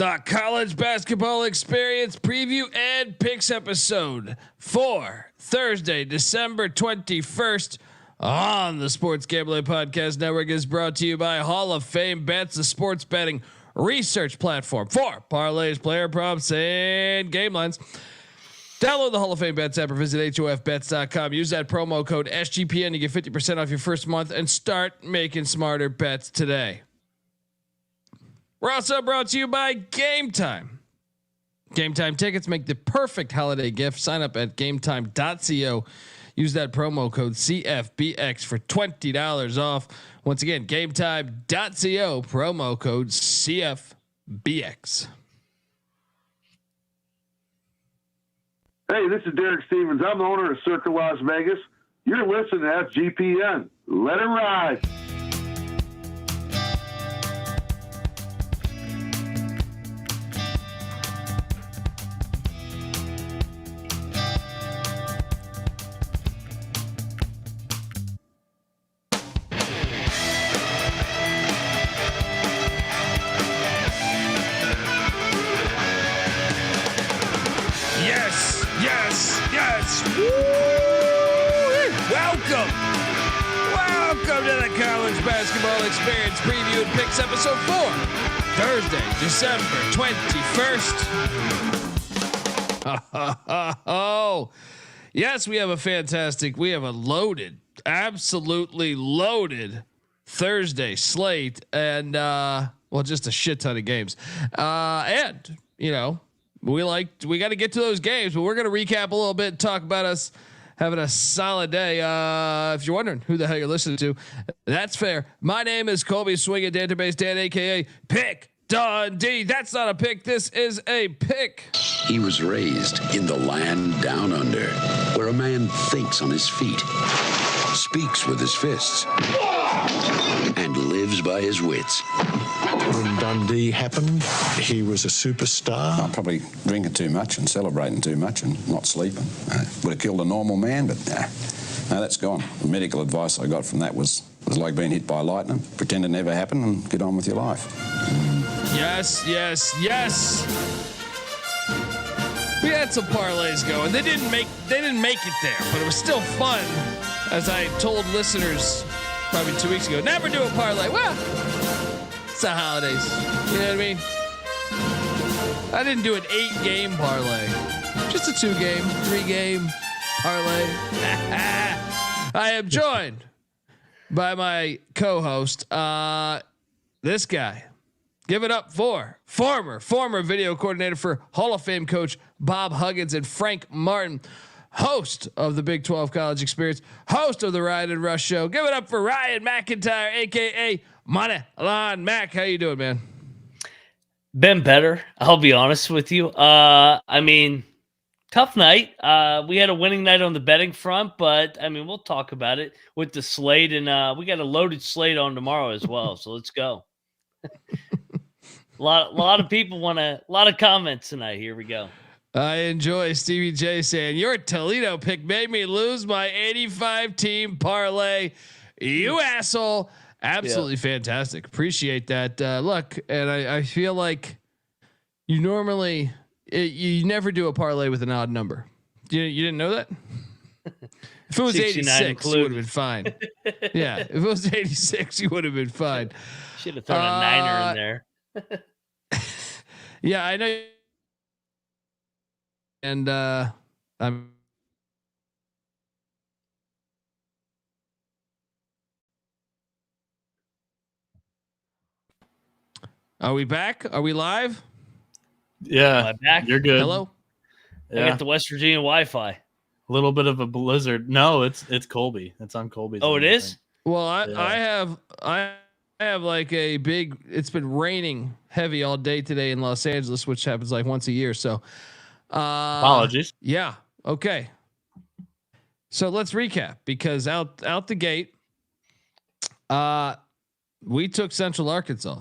The college basketball experience preview and picks episode for Thursday, December 21st on the Sports Gambling Podcast Network is brought to you by Hall of Fame Bets, the sports betting research platform for parlays, player props, and game lines. Download the Hall of Fame Bets app or visit HOFBets.com. Use that promo code SGPN to get 50% off your first month and start making smarter bets today. We're also brought to you by Game Time. Game Time tickets make the perfect holiday gift. Sign up at gametime.co. Use that promo code CFBX for $20 off. Once again, gametime.co, promo code CFBX. Hey, this is Derek Stevens. I'm the owner of Circa Las Vegas. You're listening to SGPN. Let it ride. Welcome to the college basketball experience preview and picks episode 4, Thursday, December 21st. Oh, yes, we have a loaded, absolutely loaded Thursday slate and, just a shit ton of games. And you know, we got to get to those games, but we're going to recap a little bit and talk about us having a solid day. If you're wondering who the hell you're listening to, that's fair. My name is Colby Swing at Database Dan, aka Pick Dundee. That's not a pick. This is a pick. He was raised in the land down under, where a man thinks on his feet, speaks with his fists, and lives by his wits. When Dundee happened, he was a superstar. Probably drinking too much and celebrating too much and not sleeping. Would have killed a normal man, but no, that's gone. The medical advice I got from that was like being hit by lightning. Pretend it never happened and get on with your life. Yes. We had some parlays going. They didn't make it there, but it was still fun. As I told listeners probably 2 weeks ago, never do a parlay. Well, it's the holidays. You know what I mean? I didn't do an 8-game parlay. Just a 2-game, 3-game parlay. I am joined by my co-host, this guy. Give it up for former video coordinator for Hall of Fame coach Bob Huggins and Frank Martin, host of the Big 12 College Experience, host of the Ryan and Rush Show. Give it up for Ryan McIntyre, aka Money-Line Mac. How you doing, man? Been better. I'll be honest with you. I mean, tough night. We had a winning night on the betting front, but I mean, we'll talk about it with the slate, and we got a loaded slate on tomorrow as well. So let's go. A lot of people want a lot of comments tonight. Here we go. I enjoy Stevie J saying your Toledo pick made me lose my 85 team parlay. You asshole. Absolutely fantastic. Appreciate that. Look, and I feel like you normally, you never do a parlay with an odd number. You didn't know that? If it was 86, you would have been fine. Yeah. If it was 86, you would have been fine. Should have thrown a niner in there. Yeah, I know. And I'm. Are we back? Are we live? Yeah, Am I back? You're good. Hello. I got the West Virginia Wi-Fi. A little bit of a blizzard. No, it's Colby. It's on Colby's. Oh, it is? Well, I have like a big. It's been raining heavy all day today in Los Angeles, which happens like once a year. So, apologies. Yeah. Okay. So let's recap because out the gate, we took Central Arkansas.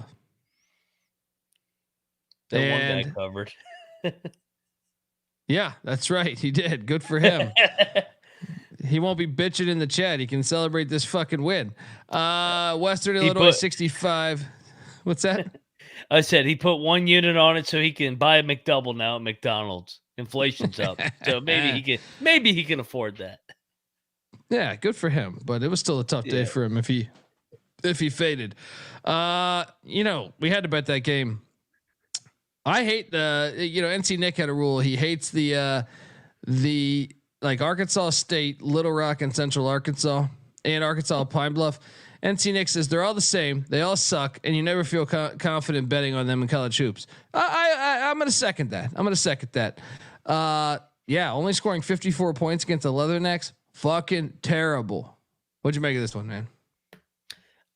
That one guy covered. Yeah, that's right. He did. Good for him. He won't be bitching in the chat. He can celebrate this fucking win. Western Illinois 65. What's that? I said he put 1 unit on it so he can buy a McDouble now at McDonald's. Inflation's up, so maybe he can afford that. Yeah, good for him. But it was still a tough day for him if he faded. We had to bet that game. I hate NC Nick had a rule. He hates the Arkansas State, Little Rock, and Central Arkansas, and Arkansas Pine Bluff. NC Nick says they're all the same. They all suck, and you never feel confident betting on them in college hoops. I'm going to second that. Only scoring 54 points against the Leathernecks. Fucking terrible. What'd you make of this one, man?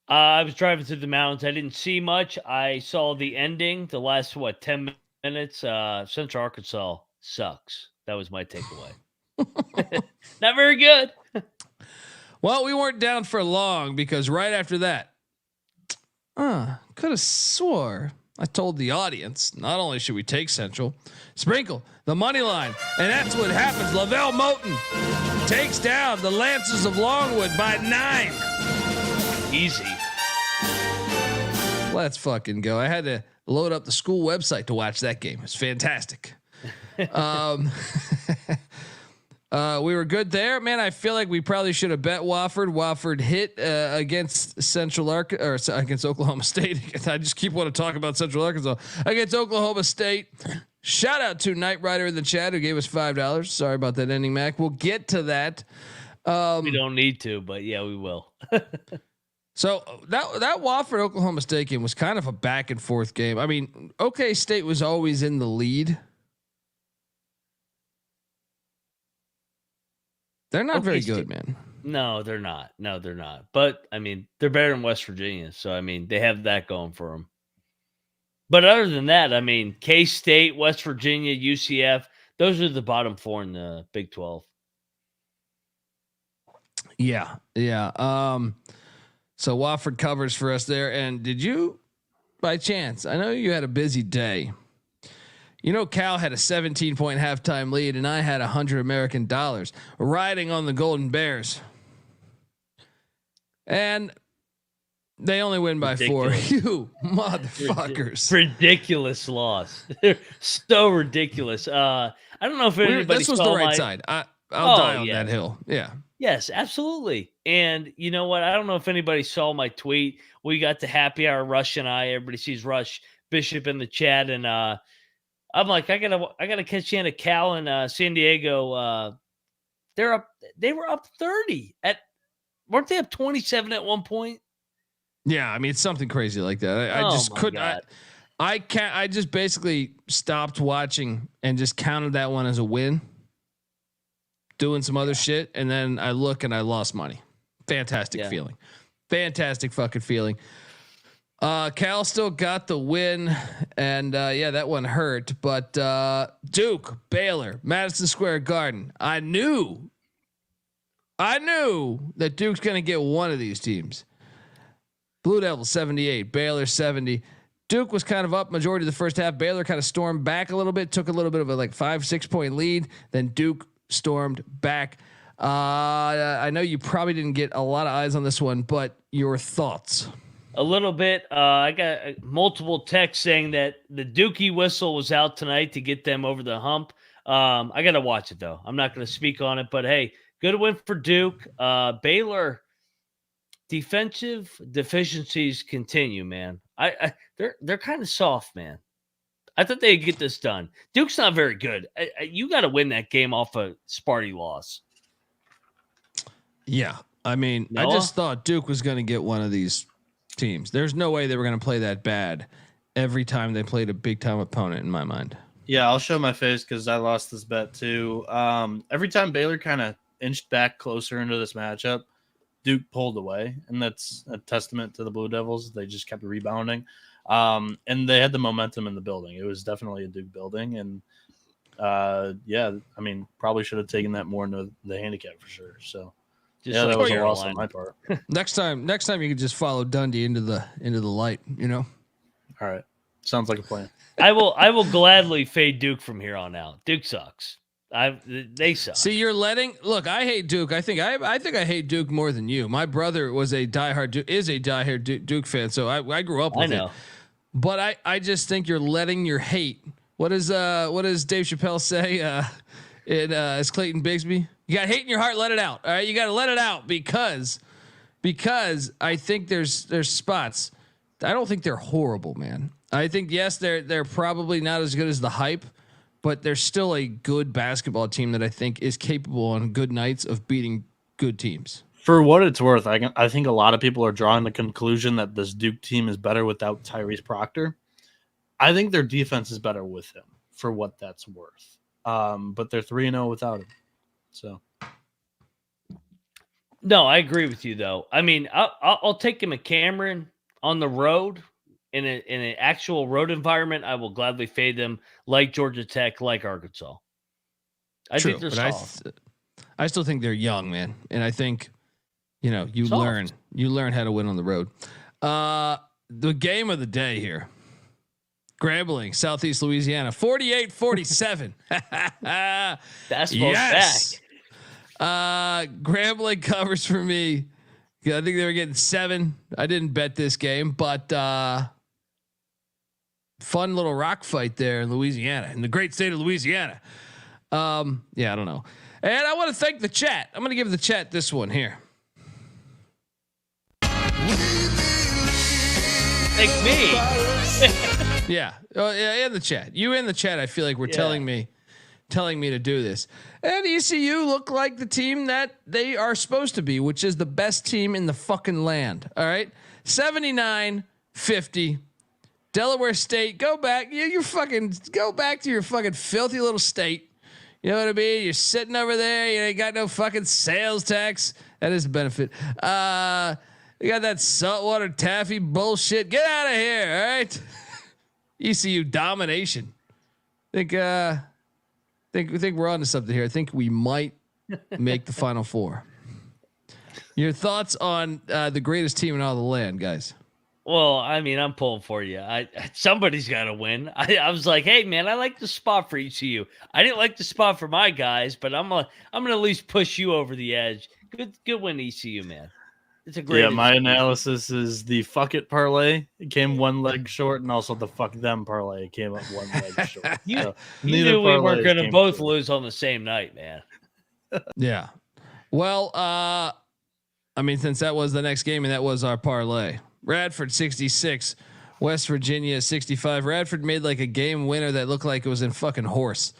I was driving through the mountains. I didn't see much. I saw the ending, the last 10 minutes. Central Arkansas sucks. That was my takeaway. Not very good. Well, we weren't down for long because right after that, could have swore I told the audience not only should we take Central, sprinkle the money line, and that's what happens. Lavelle Moten takes down the Lancers of Longwood by 9. Easy. Let's fucking go. I had to load up the school website to watch that game. It's fantastic. We were good there, man. I feel like we probably should have bet Wofford. Wofford hit against against Oklahoma State. I just keep wanting to talk about Central Arkansas against Oklahoma State. Shout out to Knight Rider in the chat who gave us $5. Sorry about that ending, Mac. We'll get to that. We don't need to, but yeah, we will. So that Wofford Oklahoma State game was kind of a back and forth game. I mean, OK State was always in the lead. They're not very good, man. No, they're not. But I mean, they're better than West Virginia, so I mean, they have that going for them. But other than that, I mean, K-State, West Virginia, UCF, those are the bottom 4 in the Big 12. Yeah. So Wofford covers for us there. And did you, by chance, I know you had a busy day. Cal had a 17-point halftime lead, and I had $100 American riding on the Golden Bears, and they only win by 4. You motherfuckers! Ridiculous loss. They're so ridiculous. I don't know if anybody. This was the right side. I'll die on that hill. Yeah. Yes, absolutely. And you know what? I don't know if anybody saw my tweet. We got the happy hour. Rush and I. Everybody sees Rush Bishop in the chat, and I'm like, I gotta catch you in a Cal and San Diego. They were up 30 weren't they up 27 at one point? Yeah, I mean it's something crazy like that. I just couldn't. I can't. I just basically stopped watching and just counted that one as a win. Doing some other shit, and then I look and I lost money. Fantastic feeling. Fantastic fucking feeling. Cal still got the win, and that one hurt. But Duke, Baylor, Madison Square Garden. I knew that Duke's gonna get one of these teams. Blue Devils 78, Baylor 70. Duke was kind of up majority of the first half. Baylor kind of stormed back a little bit, took a little bit of a 5-6 point lead. Then Duke stormed back. I know you probably didn't get a lot of eyes on this one, but your thoughts? A little bit. I got multiple texts saying that the Dookie whistle was out tonight to get them over the hump. I got to watch it though. I'm not going to speak on it, but hey, good win for Duke. Baylor defensive deficiencies continue, man. They're kind of soft, man. I thought they'd get this done. Duke's not very good. You got to win that game off a Sparty loss. Yeah. I mean, Noah? I just thought Duke was going to get one of these teams. There's no way they were going to play that bad every time they played a big time opponent in my mind. Yeah, I'll show my face because I lost this bet too. Every time Baylor kind of inched back closer into this matchup, Duke pulled away, and that's a testament to the Blue Devils. They just kept rebounding. And they had the momentum in the building. It was definitely a Duke building. And I mean, probably should have taken that more into the handicap for sure. So that was a loss on my part. Next time you could just follow Dundee into the light, All right. Sounds like a plan. I will gladly fade Duke from here on out. Duke sucks. They suck. See, look, I hate Duke. I think I hate Duke more than you. My brother is a diehard Duke fan. So I grew up with it. But I just think you're letting your hate. What does Dave Chappelle say? As Clayton Bigsby, you got hate in your heart, let it out. All right, you got to let it out because I think there's spots. I don't think they're horrible, man. I think yes, they're probably not as good as the hype, but they're still a good basketball team that I think is capable on good nights of beating good teams. For what it's worth, I think a lot of people are drawing the conclusion that this Duke team is better without Tyrese Proctor. I think their defense is better with him, for what that's worth. But they're 3-0 without him. So, no, I agree with you though. I mean, I'll take him at Cameron on the road in an actual road environment. I will gladly fade them like Georgia Tech, like Arkansas. I think they're soft. I still think they're young, man, and I think. You soft. learn how to win on the road. The game of the day here. Grambling, Southeast Louisiana, 48-47. That's yes. Back. Grambling covers for me. I think they were getting 7. I didn't bet this game, but fun little rock fight there in Louisiana, in the great state of Louisiana. I don't know. And I want to thank the chat. I'm going to give the chat this one here. Thank me. Yeah. Oh, yeah. In the chat, you in the chat. I feel like we're telling me to do this. And ECU look like the team that they are supposed to be, which is the best team in the fucking land. All right, 79-50. Delaware State, go back. You fucking go back to your fucking filthy little state. You know what I mean? You're sitting over there. You ain't got no fucking sales tax. That is a benefit. You got that saltwater taffy bullshit. Get out of here, all right? ECU domination. Think we're on to something here. I think we might make the Final Four. Your thoughts on the greatest team in all the land, guys? Well, I mean, I'm pulling for you. Somebody's got to win. I was like, hey, man, I like the spot for ECU. I didn't like the spot for my guys, but I'm gonna at least push you over the edge. Good win, ECU, man. It's a great. Yeah, my analysis is the fuck it parlay. It came one leg short, and also the fuck them parlay came up one leg short. You knew we weren't going to both lose on the same night, man. Yeah. Well, I mean, since that was the next game and that was our parlay. Radford 66, West Virginia 65. Radford made like a game winner that looked like it was in fucking horse.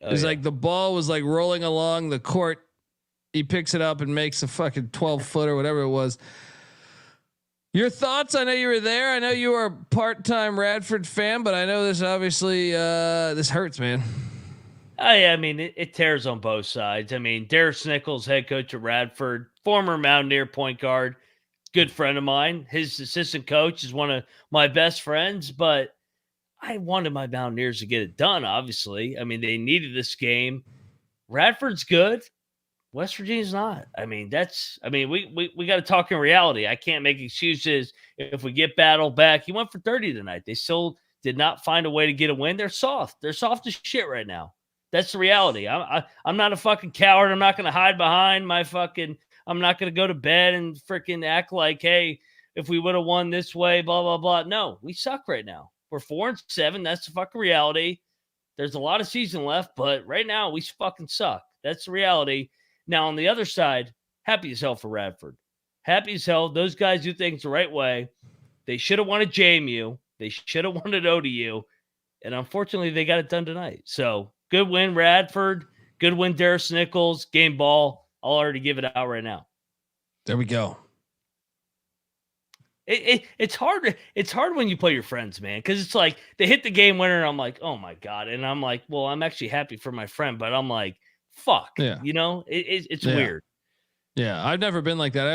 It was like the ball was like rolling along the court. He picks it up and makes a fucking 12-foot or whatever it was. Your thoughts? I know you were there. I know you are a part-time Radford fan, but I know this obviously this hurts, man. I mean, it tears on both sides. I mean, Darius Nichols, head coach at Radford, former Mountaineer point guard, good friend of mine. His assistant coach is one of my best friends, but I wanted my Mountaineers to get it done, obviously. I mean, they needed this game. Radford's good. West Virginia's not. I mean, we got to talk in reality. I can't make excuses if we get Battle back. He went for 30 tonight. They still did not find a way to get a win. They're soft. They're soft as shit right now. That's the reality. I'm not a fucking coward. I'm not going to hide behind my fucking. I'm not going to go to bed and freaking act like, hey, if we would have won this way, blah blah blah. No, we suck right now. We're 4-7. That's the fucking reality. There's a lot of season left, but right now we fucking suck. That's the reality. Now, on the other side, happy as hell for Radford. Happy as hell. Those guys do things the right way. They should have won at JMU. They should have won at ODU. And unfortunately, they got it done tonight. So, good win, Radford. Good win, Darius Nichols. Game ball. I'll already give it out right now. There we go. It's hard. It's hard when you play your friends, man, because it's like they hit the game winner, and I'm like, oh, my God. And I'm like, well, I'm actually happy for my friend, but I'm like, fuck, you know, it's weird. Yeah, I've never been like that. I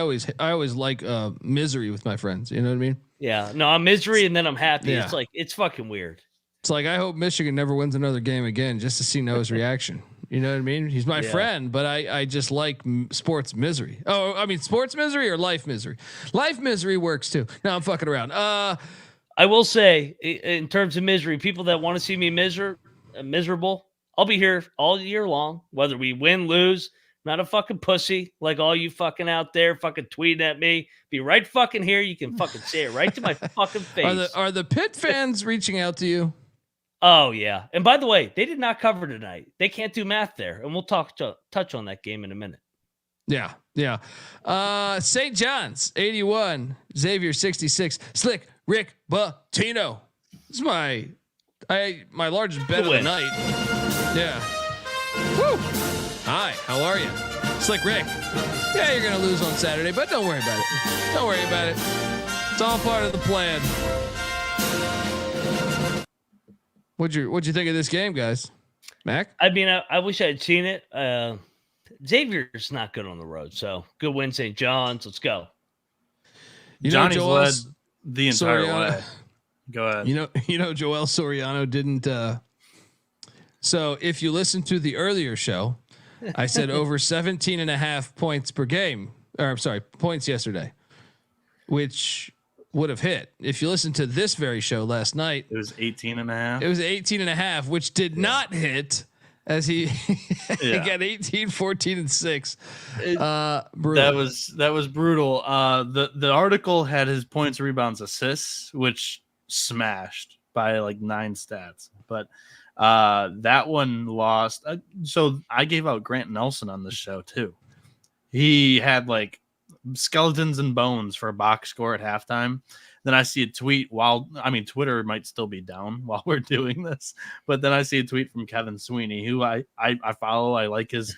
always like misery with my friends. You know what I mean? Yeah, no, I'm misery and then I'm happy. Yeah. It's like it's fucking weird. It's like I hope Michigan never wins another game again just to see Noah's reaction. You know what I mean? He's my friend, but I just like sports misery. Oh, I mean sports misery or life misery. Life misery works too. No, I'm fucking around. I will say in terms of misery, people that want to see me miserable. I'll be here all year long, whether we win, lose, not a fucking pussy like all you fucking out there fucking tweeting at me. Be right fucking here. You can fucking say it right to my fucking face. Are the Pitt fans reaching out to you? Oh, yeah. And by the way, they did not cover tonight. They can't do math there. And we'll touch on that game in a minute. Yeah. St. John's 81, Xavier 66. Slick Rick Pitino. This is my largest bet of the night. Yeah. Woo. Hi, how are you? Slick Rick. Yeah, you're gonna lose on Saturday, but don't worry about it. Don't worry about it. It's all part of the plan. What'd you think of this game, guys? Mac? I mean, I wish I had seen it. Xavier's not good on the road, so good win, St. John's. Let's go. Johnny's led the entire way. Go ahead. You know, Joel Soriano didn't. So if you listen to the earlier show, I said over 17.5 points per game, or I'm sorry, points yesterday, which would have hit. If you listen to this very show last night, it was 18.5. It was 18.5, which did not hit, as he got 18, 14, and 6. Brutal. That was brutal. The article had his points, rebounds, assists, which smashed by like 9 stats, but that one lost. So I gave out Grant Nelson on this show too. He had like skeletons and bones for a box score at halftime. Then I see a tweet Twitter might still be down while we're doing this, but then I see a tweet from Kevin Sweeney, who I follow. I like his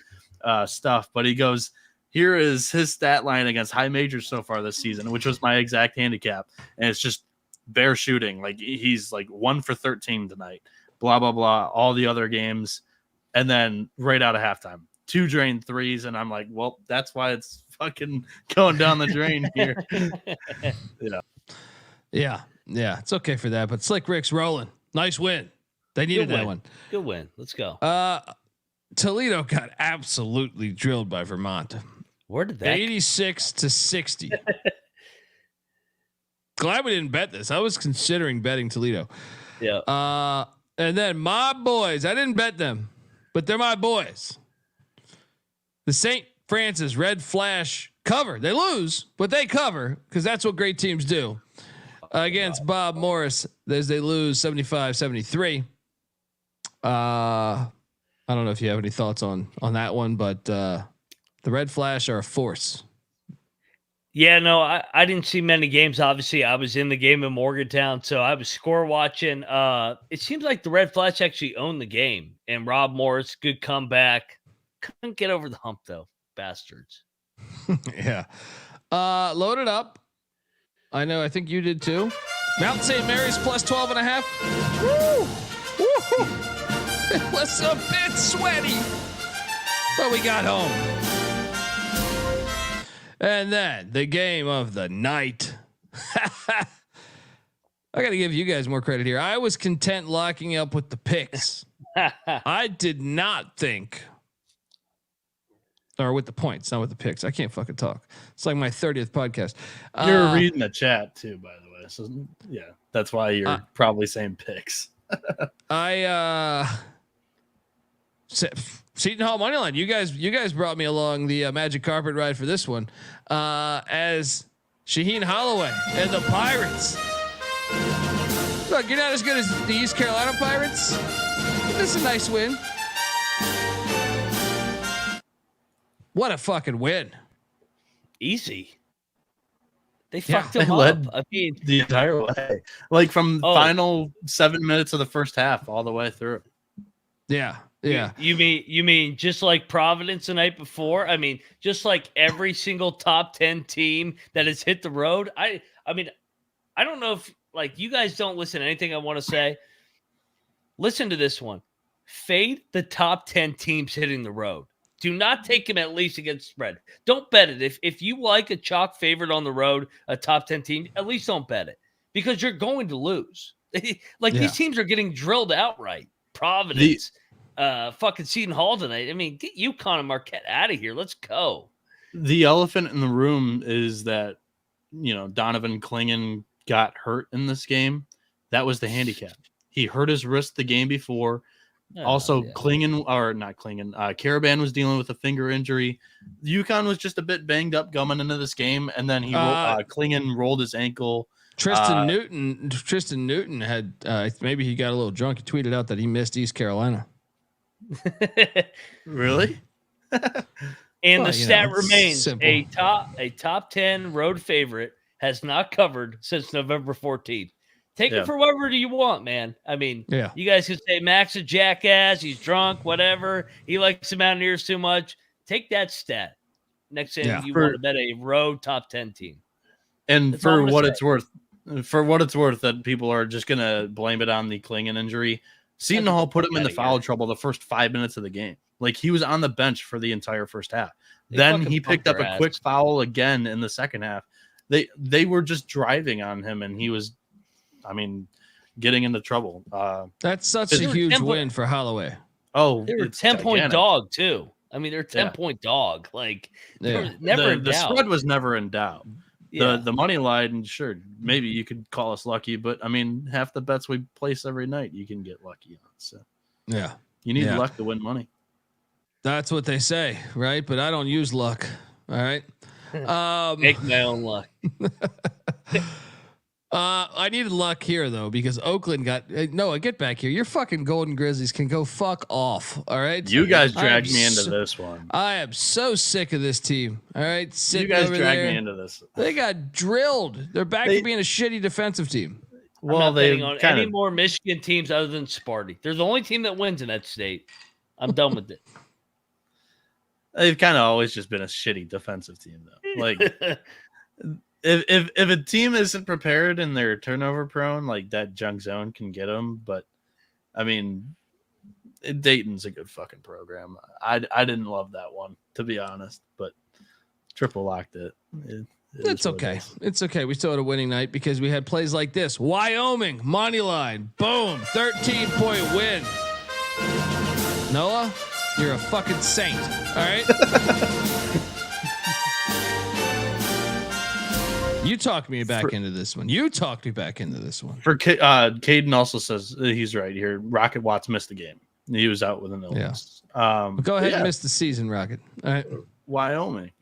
stuff, but he goes, here is his stat line against high majors so far this season, which was my exact handicap. And it's just bare shooting. Like he's like 1 for 13 tonight, blah, blah, blah, all the other games. And then right out of halftime, 2 drained threes. And I'm like, well, that's why it's fucking going down the drain here. Yeah. It's okay for that, but Slick Rick's rolling. Nice win. They needed that one. Good win. Let's go. Toledo got absolutely drilled by Vermont. Where did that 86-60. Glad we didn't bet this. I was considering betting Toledo. Yeah. And then my boys, I didn't bet them, but they're my boys. The St. Francis Red Flash cover. They lose, but they cover because that's what great teams do. Against Bob Morris, as they lose 75-73. I don't know if you have any thoughts on that one, but the Red Flash are a force. Yeah, no, I didn't see many games. Obviously, I was in the game in Morgantown, so I was score watching. It seems like the Red Flash actually owned the game, and Rob Morris, good comeback. Couldn't get over the hump though, bastards. Yeah, loaded up. I know. I think you did too. Mount St. Mary's plus 12.5. Woo! Woo! It was a bit sweaty, but we got home. And then the game of the night. I got to give you guys more credit here. I was content locking up with the picks. I did not think, or with the points, not with the picks. I can't fucking talk. It's like my 30th podcast. You're reading the chat too, by the way. So yeah, that's why you're probably saying picks. Seton Hall moneyline. You guys brought me along the magic carpet ride for this one. As Shaheen Holloway and the Pirates. Look, you're not as good as the East Carolina Pirates. This is a nice win. What a fucking win. Easy. They fucked him led up. I mean, the entire way. Like from final 7 minutes of the first half all the way through. Yeah. You mean just like Providence the night before? I mean, just like every single top 10 team that has hit the road. I mean, I don't know if like you guys don't listen to anything I want to say. Listen to this one. Fade the top 10 teams hitting the road. Do not take him at least against spread. Don't bet it. If you like a chalk favorite on the road, a top 10 team, at least don't bet it because you're going to lose. These teams are getting drilled outright. Providence, fucking Seton Hall tonight. I mean, get UConn and Marquette out of here. Let's go. The elephant in the room is that, Donovan Clingan got hurt in this game. That was the handicap. He hurt his wrist the game before. Also, Caravan was dealing with a finger injury. UConn was just a bit banged up coming into this game, and then Klingon rolled his ankle. Tristan Newton had maybe he got a little drunk. He tweeted out that he missed East Carolina. Really? And the stat remains a top 10 road favorite has not covered since November 14th. Take it for whatever you want, man. I mean, you guys can say Max a jackass, he's drunk, whatever. He likes the Mountaineers too much. Take that stat. Next time you want to bet a road top 10 team. And that's for what it's worth, that people are just gonna blame it on the Klingon injury. Seton Hall put him in the foul trouble the first 5 minutes of the game. Like, he was on the bench for the entire first half. Then he picked up a quick foul again in the second half. They were just driving on him, and he was, getting into trouble. That's such a huge win for Holloway. Oh, they were 10-point dog too. They're 10-point dog. Like, never in doubt. The spread was never in doubt. The money line, sure, maybe you could call us lucky, but half the bets we place every night you can get lucky on. So you need luck to win money. That's what they say, right? But I don't use luck. All right. Make my own luck. I needed luck here though, because Oakland got Noah. Get back here. Your fucking Golden Grizzlies can go fuck off. All right. You guys dragged me into this one. I am so sick of this team. All right. You guys dragged me into this. They got drilled. They're back to being a shitty defensive team. Well, I'm not betting on any more Michigan teams other than Sparty. They're the only team that wins in that state. I'm done with it. They've kind of always just been a shitty defensive team, though. Like, if a team isn't prepared and they're turnover prone, like that junk zone can get them. But Dayton's a good fucking program. I didn't love that one, to be honest, but triple locked it. It's okay. It's okay. We still had a winning night because we had plays like this. Wyoming money line, boom, 13-point win. Noah, you're a fucking saint. All right. You talked me back into this one. For Caden also says he's right here. Rocket Watts missed the game. He was out with an illness. Go ahead and miss the season, Rocket. All right. Wyoming.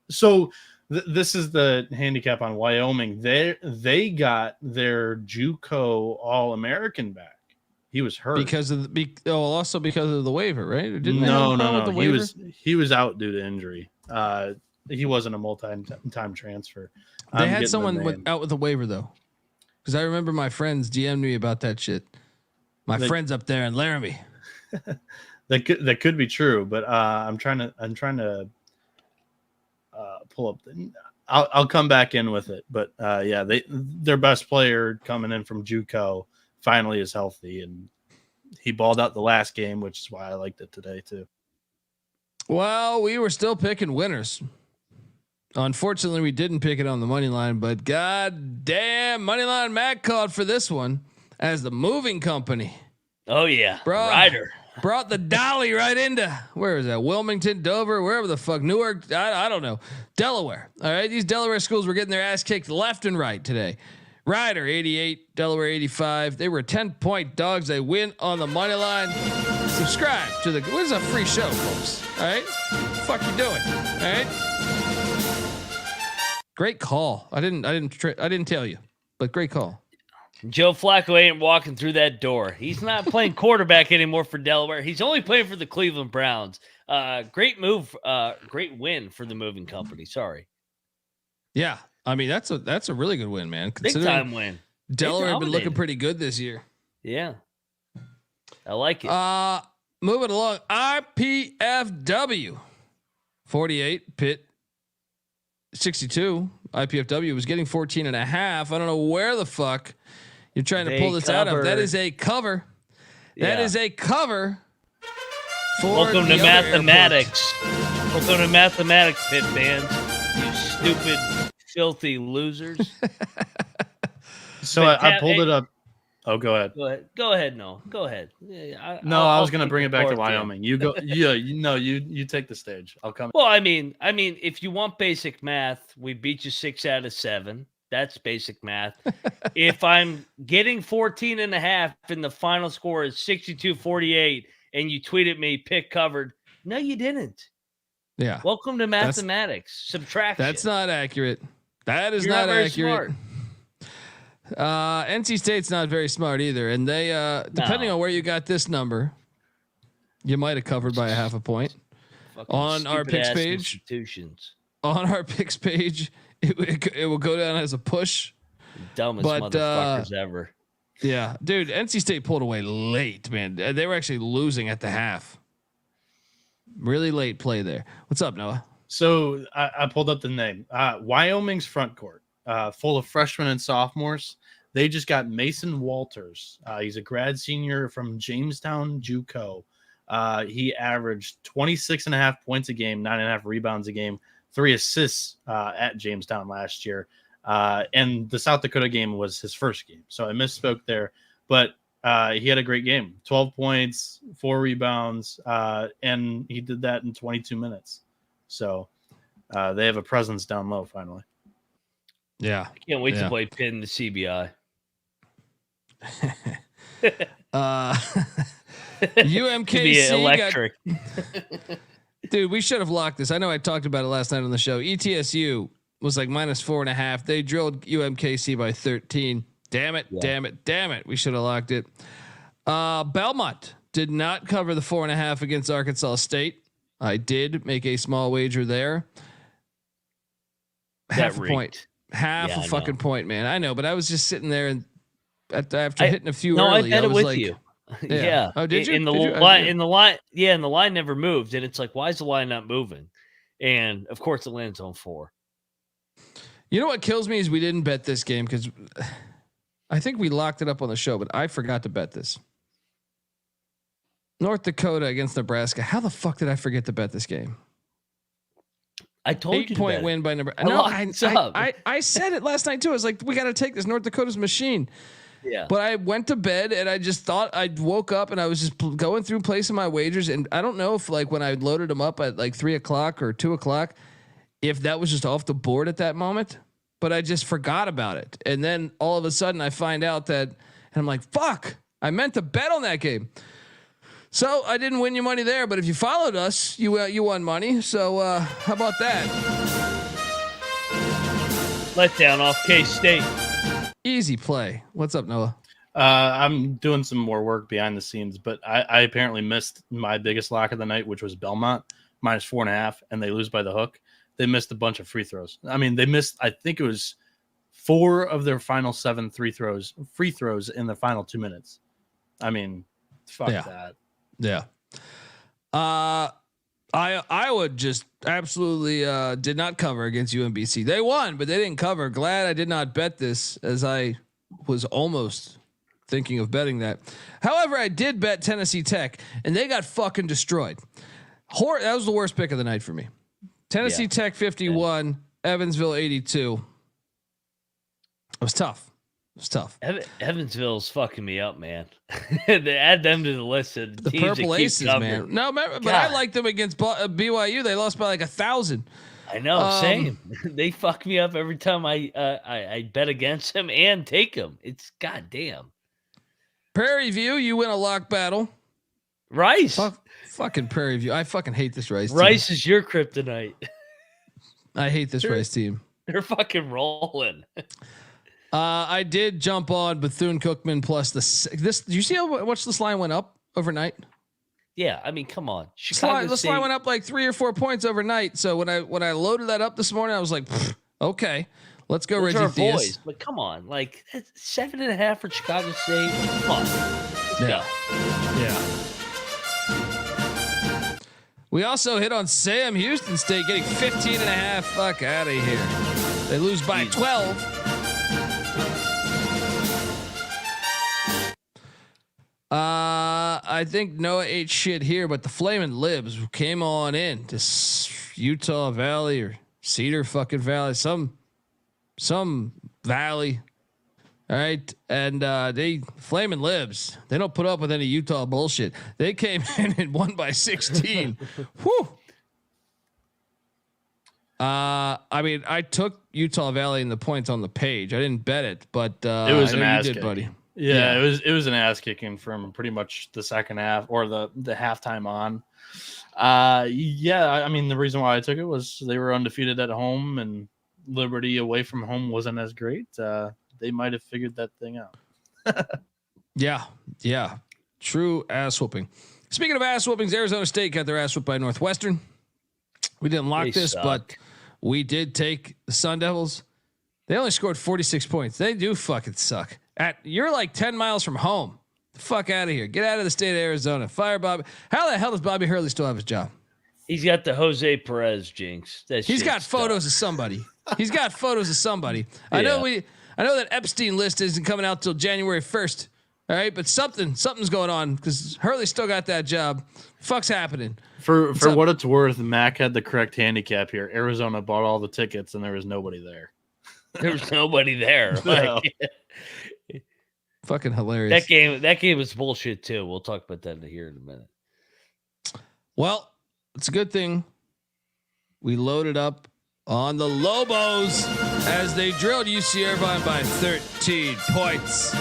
So this is the handicap on Wyoming. They got their JUCO All-American back. He was hurt because of also because of the waiver, right? No. He was out due to injury. He wasn't a multi-time transfer. They had someone out with a waiver though, because I remember my friends DM'd me about that shit. My friends up there in Laramie. that could be true, but I'm trying to pull up. I'll come back in with it, but their best player coming in from JUCO finally is healthy, and he balled out the last game, which is why I liked it today too. Well, we were still picking winners. Unfortunately, we didn't pick it on the money line, but god damn, money line Mac called for this one as the moving company. Oh yeah, Ryder brought the dolly right into, where is that? Wilmington, Dover, wherever the fuck, Newark. I don't know. Delaware. All right, these Delaware schools were getting their ass kicked left and right today. Ryder 88, Delaware 85. They were 10-point dogs. They win on the money line. Subscribe to the. What is a free show, folks? All right, what the fuck you doing? All right. Great call. I didn't tell you, but great call. Joe Flacco ain't walking through that door. He's not playing quarterback anymore for Delaware. He's only playing for the Cleveland Browns. Great move. Great win for the moving company. Sorry. Yeah. That's a really good win, man. Big time win. Delaware have been looking pretty good this year. Yeah. I like it. Moving along. IPFW 48, Pitt 62. IPFW was getting 14.5. I don't know where the fuck you're trying to pull this out of. That is a cover. That is a cover. Welcome to mathematics. Welcome to mathematics, Pitt fans. You stupid, filthy losers. So I pulled it up. Oh, go ahead. Go ahead. No, go ahead. I was going to bring it back to Wyoming. You go. Yeah, you take the stage. I'll come. Well, I mean, if you want basic math, we beat you 6 out of 7. That's basic math. If I'm getting 14.5 and the final score is 62-48 and you tweet at me, pick covered. No, you didn't. Yeah. Welcome to mathematics. Subtraction. That's not accurate. That is You're not very accurate. Smart. NC State's not very smart either. And they, depending on where you got this number, you might have covered by a half a point. Fucking On our picks stupid-ass page. institutions. On our picks page, it will go down as a push. Dumbest motherfuckers ever. Yeah, dude, NC State pulled away late, man. They were actually losing at the half. Really late play there. What's up, Noah? So I pulled up the name. Wyoming's front court, full of freshmen and sophomores. They just got Mason Walters. He's a grad senior from Jamestown JUCO. He averaged 26.5 points a game, 9.5 rebounds a game, 3 assists at Jamestown last year. And the South Dakota game was his first game. So I misspoke there. But he had a great game. 12 points, 4 rebounds, and he did that in 22 minutes. So they have a presence down low finally. Yeah. I can't wait to play Pitt in the CBI. UMKC electric. Dude, we should have locked this. I know I talked about it last night on the show. ETSU was like -4.5. They drilled UMKC by 13. Damn it. We should have locked it. Belmont did not cover the 4.5 against Arkansas State. I did make a small wager there. Half a point. Half a fucking point, man. I know, but I was just sitting there and after hitting a few early, I bet I it was with like, you. Yeah. Oh, did you? In the line, and the line never moved. And it's like, why is the line not moving? And of course, it lands on 4. You know what kills me is we didn't bet this game because I think we locked it up on the show, but I forgot to bet this. North Dakota against Nebraska. How the fuck did I forget to bet this game? I told you. 8-point win by Nebraska. No, I said it last night too. I was like, we got to take this. North Dakota's machine. Yeah. But I went to bed and I just thought I woke up and I was just going through placing my wagers. And I don't know if like when I loaded them up at like 3:00 or 2:00, if that was just off the board at that moment, but I just forgot about it. And then all of a sudden I find out that, and I'm like, fuck, I meant to bet on that game. So I didn't win you money there, but if you followed us, you won money. So how about that? Letdown off K-State. Easy play. What's up, Noah? I'm doing some more work behind the scenes, but I apparently missed my biggest lock of the night, which was Belmont -4.5, and they lose by the hook. They missed a bunch of free throws. I mean, they missed, I think it was 4 of their final 7 free throws in the final 2 minutes. I mean, fuck that. Yeah. Iowa just absolutely did not cover against UMBC. They won, but they didn't cover. Glad I did not bet this, as I was almost thinking of betting that. However, I did bet Tennessee Tech, and they got fucking destroyed. That was the worst pick of the night for me. Tennessee Tech 51, Evansville 82. It was tough. Evansville's fucking me up, man. They add them to the list of the Purple Aces, man. No, but I liked them against BYU. They lost by like 1,000. I know, same. They fuck me up every time I bet against them and take them. It's goddamn. Prairie View, you win a lock battle. Rice, fucking Prairie View. I fucking hate this Rice. Rice team. is your kryptonite. I hate this Rice team. They're fucking rolling. I did jump on Bethune-Cookman plus this. Do you see how much this line went up overnight? Yeah, I mean, come on. This line went up like 3 or 4 points overnight. So when I loaded that up this morning, I was like, okay, let's go, Those Reggie Theus. Boys, but come on, like 7.5 for Chicago State. Come on, let's go. Yeah. We also hit on Sam Houston State getting 15.5. Fuck out of here. They lose by 12. I think Noah ate shit here, but the Flamin' Libs came on in to Utah Valley or Cedar fucking Valley, some valley. All right. And they Flamin' Libs, they don't put up with any Utah bullshit. They came in and won by 16. Whew. I mean, I took Utah Valley in the points on the page. I didn't bet it, but it was an ass kick, buddy. Yeah, it was an ass kicking from pretty much the second half or the halftime on. I mean, the reason why I took it was they were undefeated at home and Liberty away from home wasn't as great. They might have figured that thing out. Yeah. True ass whooping. Speaking of ass whoopings, Arizona State got their ass whooped by Northwestern. We didn't lock this, but we did take the Sun Devils. They only scored 46 points. They do fucking suck. You're like 10 miles from home. The fuck out of here. Get out of the state of Arizona. Fire Bobby. How the hell does Bobby Hurley still have his job? He's got the Jose Perez jinx. He's got photos of somebody. He's got photos of somebody. Yeah. I know that Epstein list isn't coming out till January 1st. All right, but something's going on because Hurley still got that job. Fuck's happening. For what it's worth, Mac had the correct handicap here. Arizona bought all the tickets and there was nobody there. There was nobody there. No. Fucking hilarious. That game was bullshit too. We'll talk about that here in a minute. Well, it's a good thing we loaded up on the Lobos as they drilled UC Irvine by 13 points.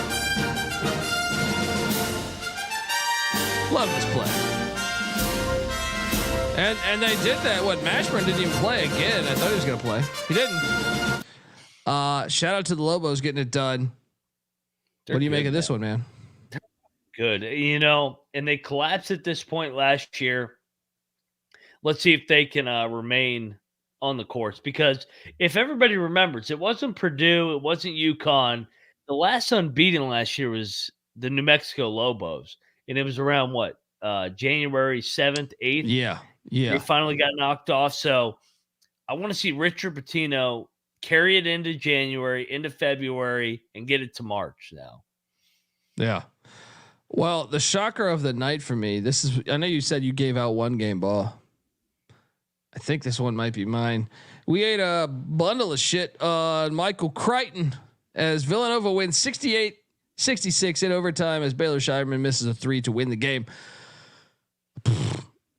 Love this play. And they did that. Mashburn didn't even play again. I thought he was going to play. He didn't. Shout out to the Lobos getting it done. What do you make of this one, man? Good. And they collapsed at this point last year. Let's see if they can remain on the course, because if everybody remembers, it wasn't Purdue, it wasn't UConn. The last unbeaten last year was the New Mexico Lobos, and it was around January 7th, 8th. Yeah. They finally got knocked off. So I want to see Richard Pitino carry it into January, into February, and get it to March now. Yeah. Well, the shocker of the night for me, I know you said you gave out one game ball. I think this one might be mine. We ate a bundle of shit on Michael Creighton as Villanova wins 68-66 in overtime as Baylor Shireman misses a 3 to win the game.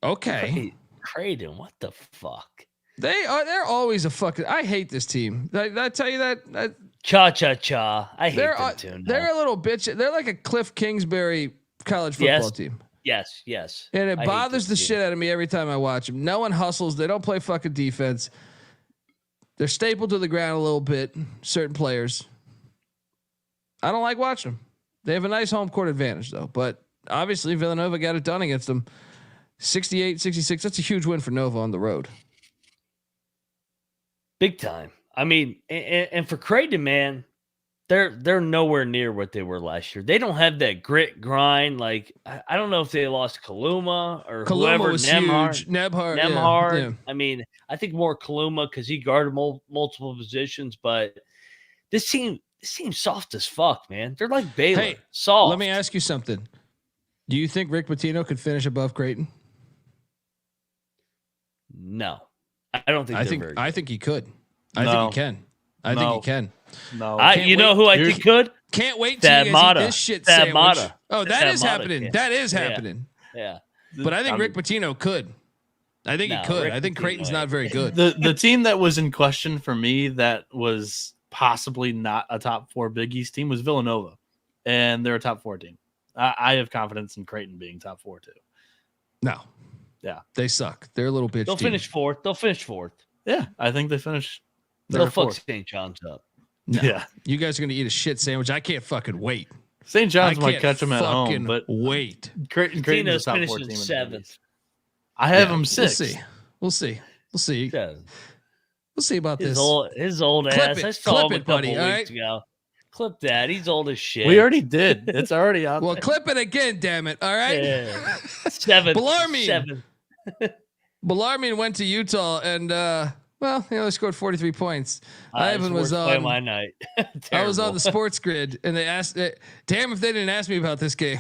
Okay. Creighton, what the fuck? They're always a fucking. I hate this team. Did I tell you that? Cha. I hate them too. No. They're a little bitch. They're like a Cliff Kingsbury college football team. Yes. And it bothers the shit out of me every time I watch them. No one hustles. They don't play fucking defense. They're stapled to the ground a little bit. Certain players. I don't like watching them. They have a nice home court advantage though. But obviously Villanova got it done against them. 68-66. That's a huge win for Nova on the road. Big time. I mean, and for Creighton, man, they're nowhere near what they were last year. They don't have that grit grind. Like I don't know if they lost Kaluma or whoever. Was Nembhard. huge. Nembhard. Yeah. I mean, I think more Kaluma because he guarded multiple positions. But this team seems soft as fuck, man. They're like Baylor. Hey, soft. Let me ask you something. Do you think Rick Pitino could finish above Creighton? No, I don't think. I think he could. I think he can. I think he can. No, who I think could? Can't wait till you guys eat this shit sandwich. Oh, that is happening. Can. That is happening. Yeah. But I think Rick Pitino could. I think he could. I think Creighton's not very good. The team that was in question for me that was possibly not a top 4 Big East team was Villanova, and they're a top 4 team. I have confidence in Creighton being top 4 too. No. Yeah. They suck. They're a little bitch. They'll finish fourth. Yeah, I think they finish. They'll fuck St. John's up. No. Yeah. You guys are going to eat a shit sandwich. I can't fucking wait. St. John's might catch them at home, but wait. Creighton's top 4 team. 7th. I have them 6th. We'll see. Yeah. We'll see about this. His old ass. I saw him a couple weeks ago. Clip that. He's old as shit. We already did. It's already out. Well, clip it again, damn it. All right. Yeah. 7. Bellarmine went to Utah and he only scored 43 points. Ivan was on my night. I was on the sports grid and they asked, damn if they didn't ask me about this game.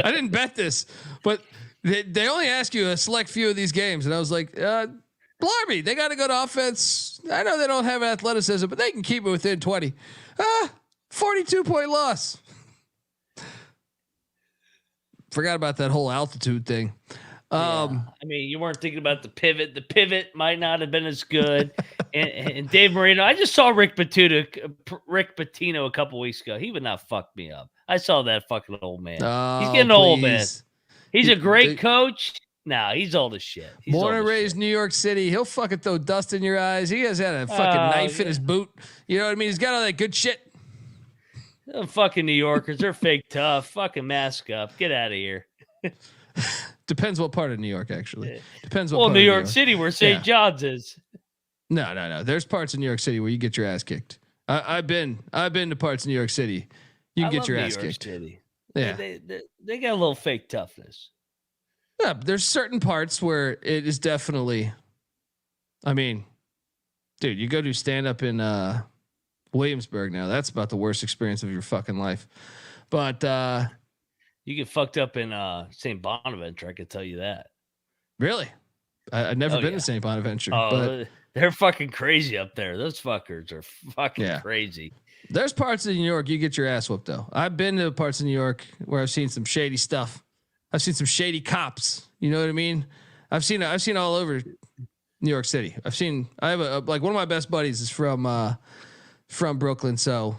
I didn't bet this, but they only ask you a select few of these games. And I was like, Bellarmine, they got to go to offense. I know they don't have athleticism, but they can keep it within 20. 42-point loss. Forgot about that whole altitude thing. I mean, you weren't thinking about the pivot. The pivot might not have been as good. and Dave Marino, I just saw Rick Pitino a couple weeks ago. He would not fuck me up. I saw that fucking old man. He's getting old, man. He's a great coach. Nah, he's old as shit. Born and raised New York City. He'll fucking throw dust in your eyes. He has had a fucking knife in his boot. You know what I mean? He's got all that good shit. Them fucking New Yorkers, they're fake tough. Fucking mask up. Get out of here. Depends what part of New York, actually. Depends what part New York City, where St. John's is. No. There's parts of New York City where you get your ass kicked. I've been to parts of New York City. You can get your ass kicked. City. Yeah. They got a little fake toughness. Yeah, there's certain parts where it is definitely. I mean, dude, you go do stand up in Williamsburg now. That's about the worst experience of your fucking life. But you get fucked up in St. Bonaventure. I can tell you that. Really, I've never been to St. Bonaventure. But they're fucking crazy up there. Those fuckers are fucking crazy. There's parts of New York you get your ass whooped though. I've been to parts of New York where I've seen some shady stuff. I've seen some shady cops. You know what I mean? I've seen all over New York City. I have like one of my best buddies is from Brooklyn. So,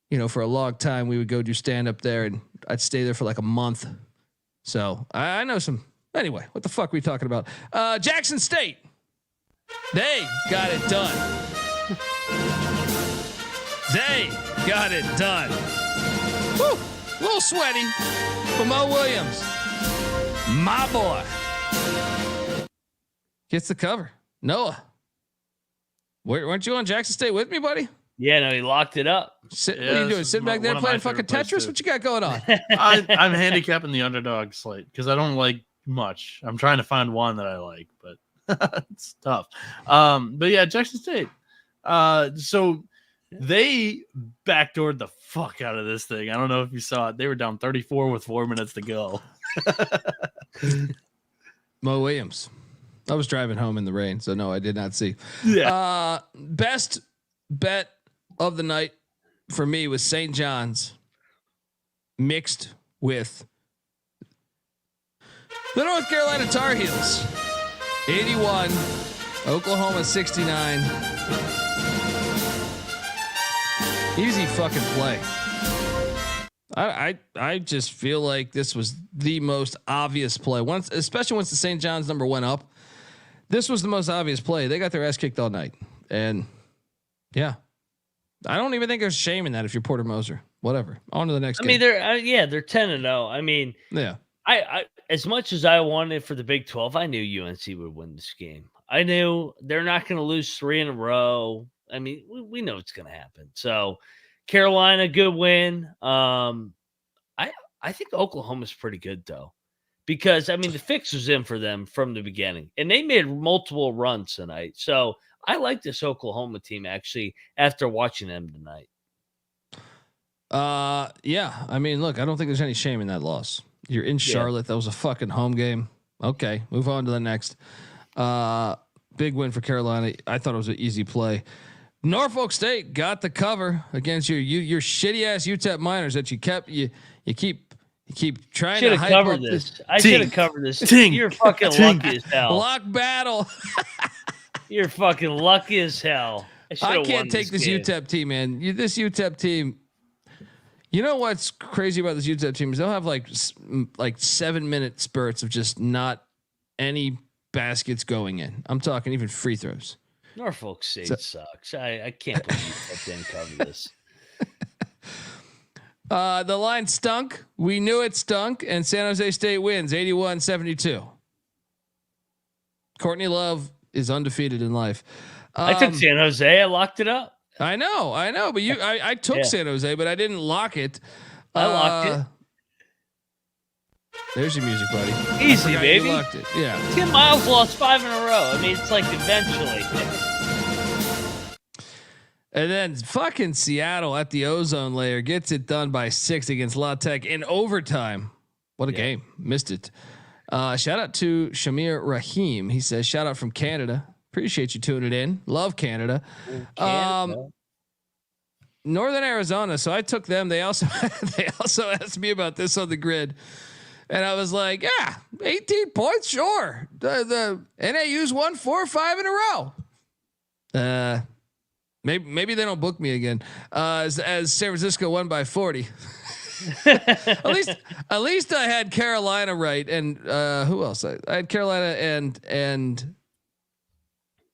you know, for a long time we would go do stand up there and I'd stay there for like a month. So I know some, anyway, what the fuck are we talking about? Jackson State. They got it done. They got it done. Woo, a little sweaty for Mo Williams. My boy gets the cover. Noah, weren't you on Jackson State with me, buddy? Yeah, no, he locked it up. What are you doing? Sitting back there playing fucking Tetris? What you got going on? I'm handicapping the underdog slate because I don't like much. I'm trying to find one that I like, but it's tough. But yeah, Jackson State. So they backdoored the fuck out of this thing. I don't know if you saw it. They were down 34 with 4 minutes to go. Mo Williams. I was driving home in the rain, so no, I did not see. Yeah. Best bet of the night for me was St. John's mixed with the North Carolina Tar Heels. 81, Oklahoma 69. Easy fucking play. I just feel like this was the most obvious play. Especially once the St. John's number went up. This was the most obvious play. They got their ass kicked all night. And yeah. I don't even think there's shame in that if you're Porter Moser. Whatever. On to the next game. I mean, they're 10-0. I mean, yeah. I as much as I wanted for the Big 12, I knew UNC would win this game. I knew they're not going to lose 3 in a row. I mean, we know it's going to happen. So Carolina, good win. I think Oklahoma's pretty good though, because I mean the fix was in for them from the beginning, and they made multiple runs tonight. So I like this Oklahoma team actually after watching them tonight. Yeah. I mean, look, I don't think there's any shame in that loss. You're in Charlotte. That was a fucking home game. Okay, move on to the next. Big win for Carolina. I thought it was an easy play. Norfolk State got the cover against your shitty ass UTEP Miners that you keep trying to hype up this. I should have covered this. You're fucking lucky as hell. Lock battle. You're fucking lucky as hell. I can't take this UTEP team, man. This UTEP team. You know what's crazy about this UTEP team is they'll have like 7-minute spurts of just not any baskets going in. I'm talking even free throws. Norfolk State sucks. I can't believe that didn't cover this. The line stunk. We knew it stunk, and San Jose State wins 81-72. Courtney Love is undefeated in life. I took San Jose. I locked it up. I know, but I took San Jose, but I didn't lock it. I locked it. There's your music, buddy. Easy, baby. You locked it. Yeah. Tim Miles lost 5 in a row. I mean, it's like eventually. And then fucking Seattle at the ozone layer gets it done by 6 against La Tech in overtime. What a game. Missed it. Shout out to Shamir Rahim. He says, shout out from Canada. Appreciate you tuning in. Love Canada. Northern Arizona. So I took them. They also asked me about this on the grid. And I was like, yeah, 18 points, sure. The NAU's won 4 or 5 in a row. Maybe they don't book me again. As San Francisco won by 40. at least I had Carolina right, and who else? I had Carolina and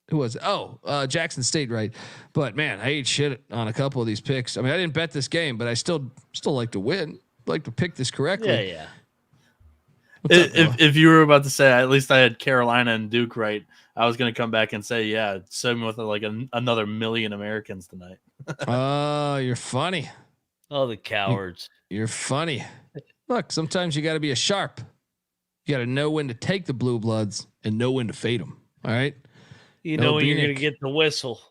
who was it? Jackson State right. But man, I ate shit on a couple of these picks. I mean, I didn't bet this game, but I still like to win. Like to pick this correctly. Yeah. If you were about to say at least I had Carolina and Duke right, I was going to come back and say same with like another million Americans tonight. Oh, you're funny. Oh, the cowards. You're funny. Look, sometimes you got to be a sharp. You got to know when to take the blue bloods and know when to fade them. All right. You know when you're going to get the whistle.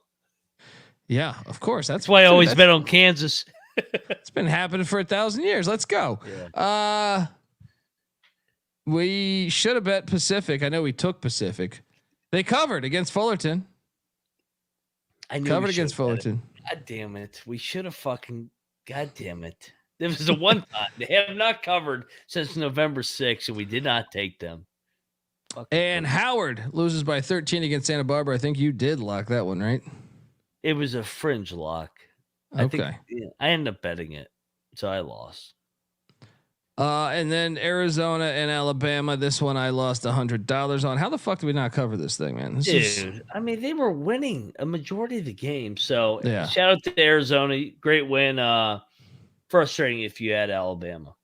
Yeah, of course. That's why I always bet on Kansas. It's been happening for 1,000 years. Let's go. Yeah. We should have bet Pacific. I know we took Pacific. They covered against Fullerton. I knew covered against Fullerton. God damn it. We should have fucking. God damn it. There was the one time they have not covered since November 6th, and we did not take them. And Howard loses by 13 against Santa Barbara. I think you did lock that one, right? It was a fringe lock. Okay. I ended up betting it, so I lost. And then Arizona and Alabama. This one I lost $100 on. How the fuck did we not cover this thing, man? I mean, they were winning a majority of the game. So yeah. Shout out to Arizona. Great win. Frustrating if you had Alabama.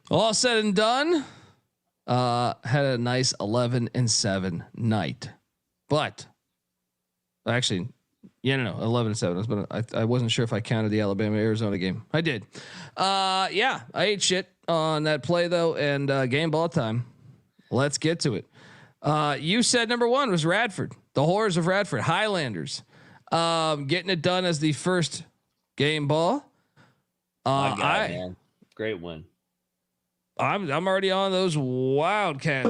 All said and done. Had a nice 11-7 night, but actually, 11-7. But I wasn't sure if I counted the Alabama Arizona game. I did. I ate shit on that play though, and game ball time. Let's get to it. You said number 1 was Radford, the Horrors of Radford, Highlanders, getting it done as the first game ball. Man. Great win. I'm already on those Wildcats.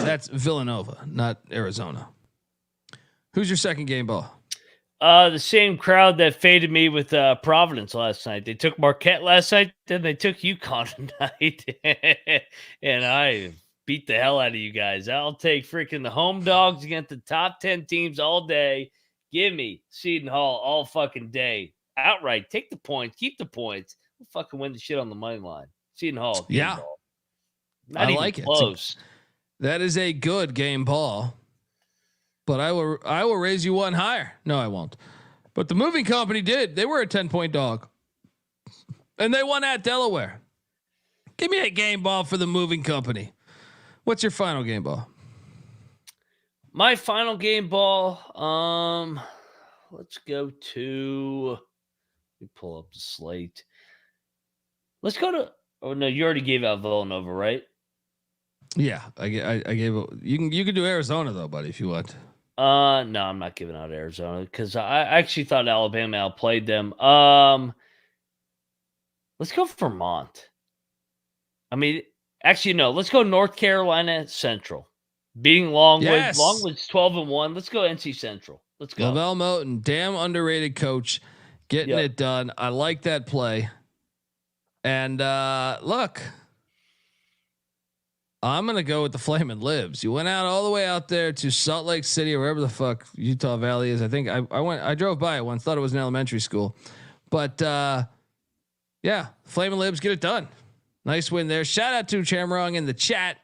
That's Villanova, not Arizona. Who's your second game ball? The same crowd that faded me with Providence last night. They took Marquette last night, then they took UConn tonight, and I beat the hell out of you guys. I'll take freaking the home dogs against the top 10 teams all day. Give me Seton Hall all fucking day. Outright, take the points, keep the points. We'll fucking win the shit on the money line. Seton Hall. Yeah. Ball. I like close. That is a good game ball. But I will raise you one higher. No, I won't. But the moving company did. They were a 10-point dog. And they won at Delaware. Give me a game ball for the moving company. What's your final game ball? My final game ball. Let's go to. Let me pull up the slate. Let's go to. Oh no, you already gave out Villanova, right? Yeah, I gave it. You can do Arizona though, buddy, if you want. No, I'm not giving out Arizona because I actually thought Alabama outplayed them. Let's go Vermont. I mean, actually, no. Let's go North Carolina Central. Beating Longwood. Yes. Longwood's 12-1. Let's go NC Central. Let's go. Lavelle Moten, damn underrated coach, getting it done. I like that play. And look, I'm gonna go with the Flamin' Libs. You went out all the way out there to Salt Lake City or wherever the fuck Utah Valley is. I think I drove by it once, thought it was an elementary school. But yeah, Flamin' Libs, get it done. Nice win there. Shout out to Chamrong in the chat.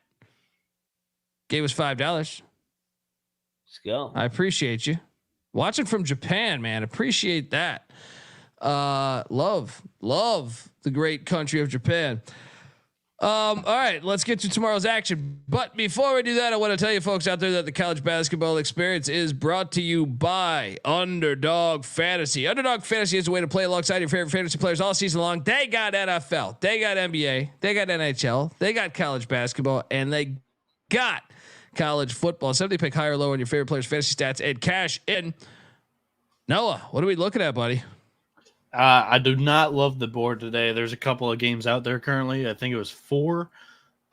Gave us $5. Let's go. I appreciate you. Watching from Japan, man. Appreciate that. Love the great country of Japan. All right, let's get to tomorrow's action. But before we do that, I want to tell you folks out there that the college basketball experience is brought to you by Underdog Fantasy. Underdog Fantasy is a way to play alongside your favorite fantasy players all season long. They got NFL, they got NBA, they got NHL, they got college basketball, and they got college football. Somebody pick higher or lower on your favorite players' fantasy stats and cash in. Noah, what are we looking at, buddy? I do not love the board today. There's a couple of games out there currently. I think it was 4.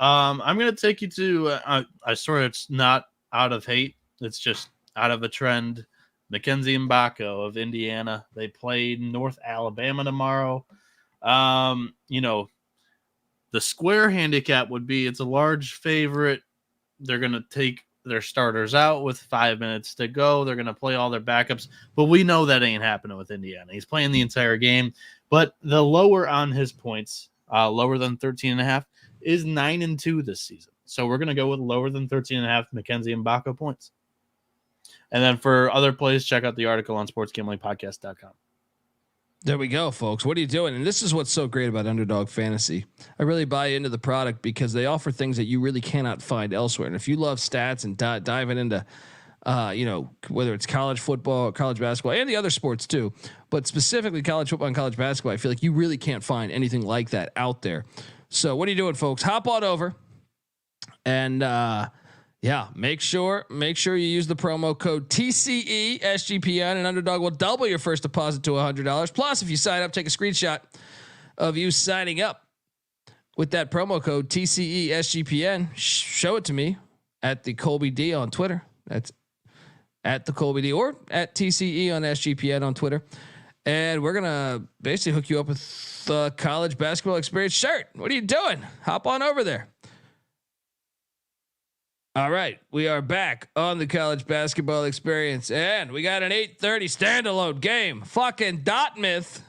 I'm going to take you to, I swear it's not out of hate. It's just out of a trend. Mackenzie Mbako of Indiana. They play North Alabama tomorrow. The square handicap would be it's a large favorite. They're going to take their starters out with 5 minutes to go. They're going to play all their backups, but we know that ain't happening with Indiana. He's playing the entire game, but the lower on his points, lower than 13.5, is 9-2 this season. So we're going to go with lower than 13.5 Mackenzie Mbako points. And then for other plays, check out the article on sportsgamblingpodcast.com. There we go, folks. What are you doing? And this is what's so great about Underdog Fantasy. I really buy into the product because they offer things that you really cannot find elsewhere. And if you love stats and diving into, whether it's college football, college basketball, and the other sports too, but specifically college football and college basketball, I feel like you really can't find anything like that out there. So what are you doing, folks? Hop on over and, make sure you use the promo code TCE SGPN, and Underdog will double your first deposit to $100. Plus, if you sign up, take a screenshot of you signing up with that promo code TCE SGPN. Show it to me at the Colby D on Twitter. That's at the Colby D or at TCE on SGPN on Twitter. And we're gonna basically hook you up with the college basketball experience shirt. What are you doing? Hop on over there. All right, we are back on the college basketball experience, and we got an 8:30 standalone game. Fucking Dartmouth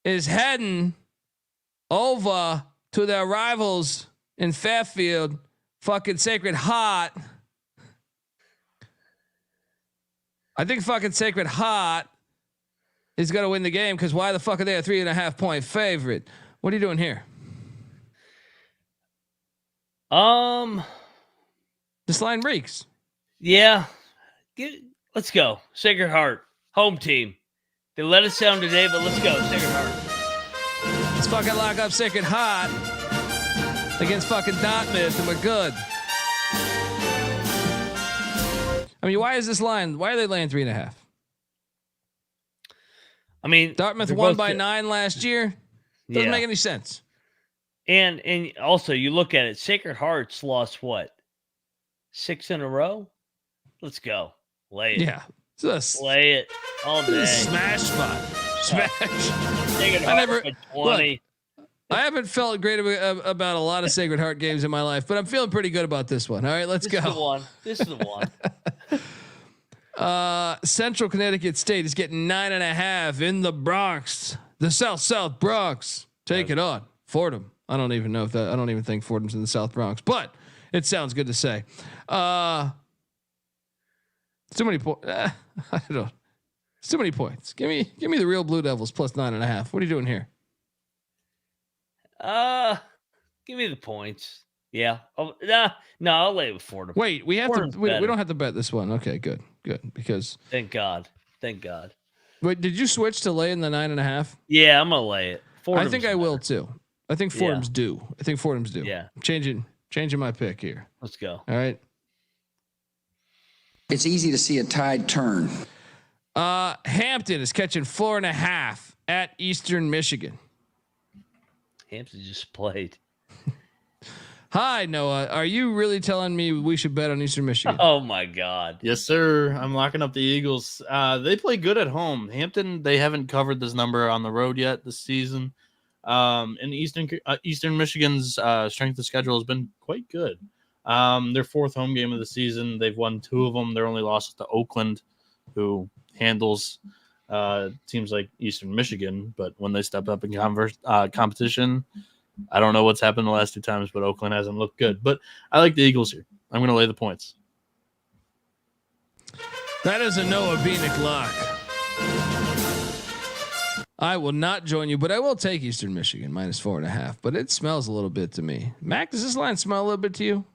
is heading over to their rivals in Fairfield, fucking Sacred Heart. I think fucking Sacred Heart is going to win the game because why the fuck are they a 3.5 point favorite? What are you doing here? This line reeks. Yeah. Let's go. Sacred Heart. Home team. They let us down today, but let's go. Sacred Heart. Let's fucking lock up Sacred Heart against fucking Dartmouth, and we're good. I mean, why is this line? Why are they laying 3.5? I mean, Dartmouth won by 9 last year. Doesn't make any sense. And also, you look at it. Sacred Heart's lost what? 6 in a row. Let's go. Lay it. Yeah. Lay it all day. Smash spot. Smash. I never. 20. Look, I haven't felt great about a lot of Sacred Heart games in my life, but I'm feeling pretty good about this one. All right, let's go. This is the one. Central Connecticut State is getting 9.5 in the Bronx, the South Bronx. Take it on Fordham. I don't even think Fordham's in the South Bronx, but it sounds good to say. Too many points. I don't. It's too many points. Give me the real Blue Devils plus 9.5. What are you doing here? Give me the points. Yeah. Oh, no, I'll lay it with Fordham. Wait, we don't have to bet this one. Okay, good. Because thank God. Wait, did you switch to laying the 9.5? Yeah, I'm gonna lay it. Fordham's I think I will too. I think Fordham's due. Yeah. Changing my pick here. Let's go. All right. It's easy to see a tide turn. Hampton is catching 4.5 at Eastern Michigan. Hampton just played. Hi, Noah. Are you really telling me we should bet on Eastern Michigan? Oh my God. Yes, sir. I'm locking up the Eagles. They play good at home. Hampton, they haven't covered this number on the road yet this season. And Eastern Michigan's strength of schedule has been quite good. Their 4th home game of the season. They've won 2 of them. Their only loss is to Oakland, who handles teams like Eastern Michigan. But when they step up in competition, I don't know what's happened the last 2 times, but Oakland hasn't looked good. But I like the Eagles here. I'm going to lay the points. That is a Noah Bieniek lock. I will not join you, but I will take Eastern Michigan minus 4.5. But it smells a little bit to me. Mac, does this line smell a little bit to you?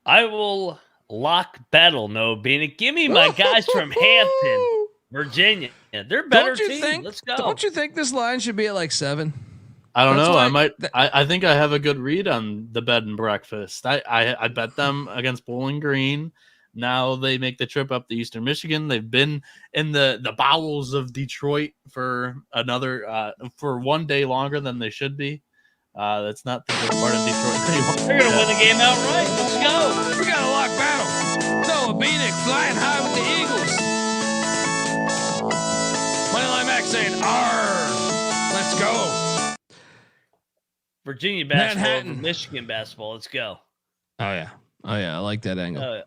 I will lock battle Noah Bieniek. Give me my guys from Hampton, Virginia. They're better team. Let's go. Don't you think this line should be at like 7? I don't know. I think I have a good read on the bed and breakfast. I bet them against Bowling Green. Now they make the trip up to Eastern Michigan. They've been in the bowels of Detroit for for one day longer than they should be. That's not the good part of Detroit. They're gonna win the game outright. Let's go. We got a lock battle. Noah Noah Bieniek flying high with the Eagles. Moneyline Max saying, "Arr, let's go." Virginia basketball over Manhattan. Michigan basketball. Let's go. Oh yeah, I like that angle.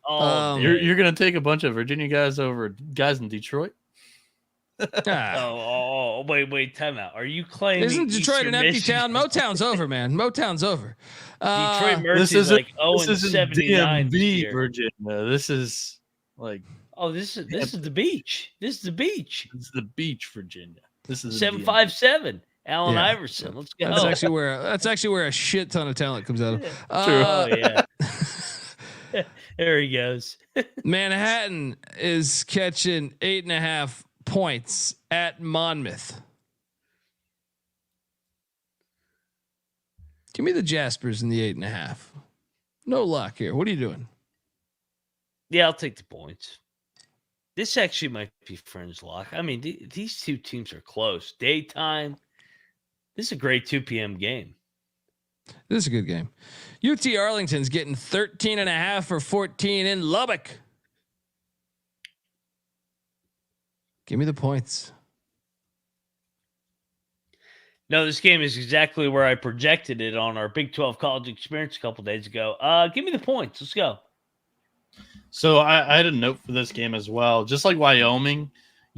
You're gonna take a bunch of Virginia guys over guys in Detroit? Wait, time out. Are you claiming Isn't Detroit Eastern an empty Michigan? town? Motown's over, man. Motown's over. Detroit This Mercy's isn't like 0-79 this DMV, year. Virginia. This is like This is the beach. This is the beach. it's the beach, Virginia. This is 757. Allen Yeah. Iverson. Let's go. That's actually where a shit ton of talent comes out of. Oh yeah. There he goes. Manhattan is catching 8.5 points at Monmouth. Give me the Jaspers in the 8.5. No luck here. What are you doing? Yeah, I'll take the points. This actually might be fringe lock. I mean, these two teams are close. Daytime. This is a great 2 p.m. game. This is a good game. UT Arlington's getting 13.5 for 14 in Lubbock. Give me the points. No, this game is exactly where I projected it on our Big 12 college experience a couple days ago. Give me the points. Let's go. So I had a note for this game as well. Just like Wyoming,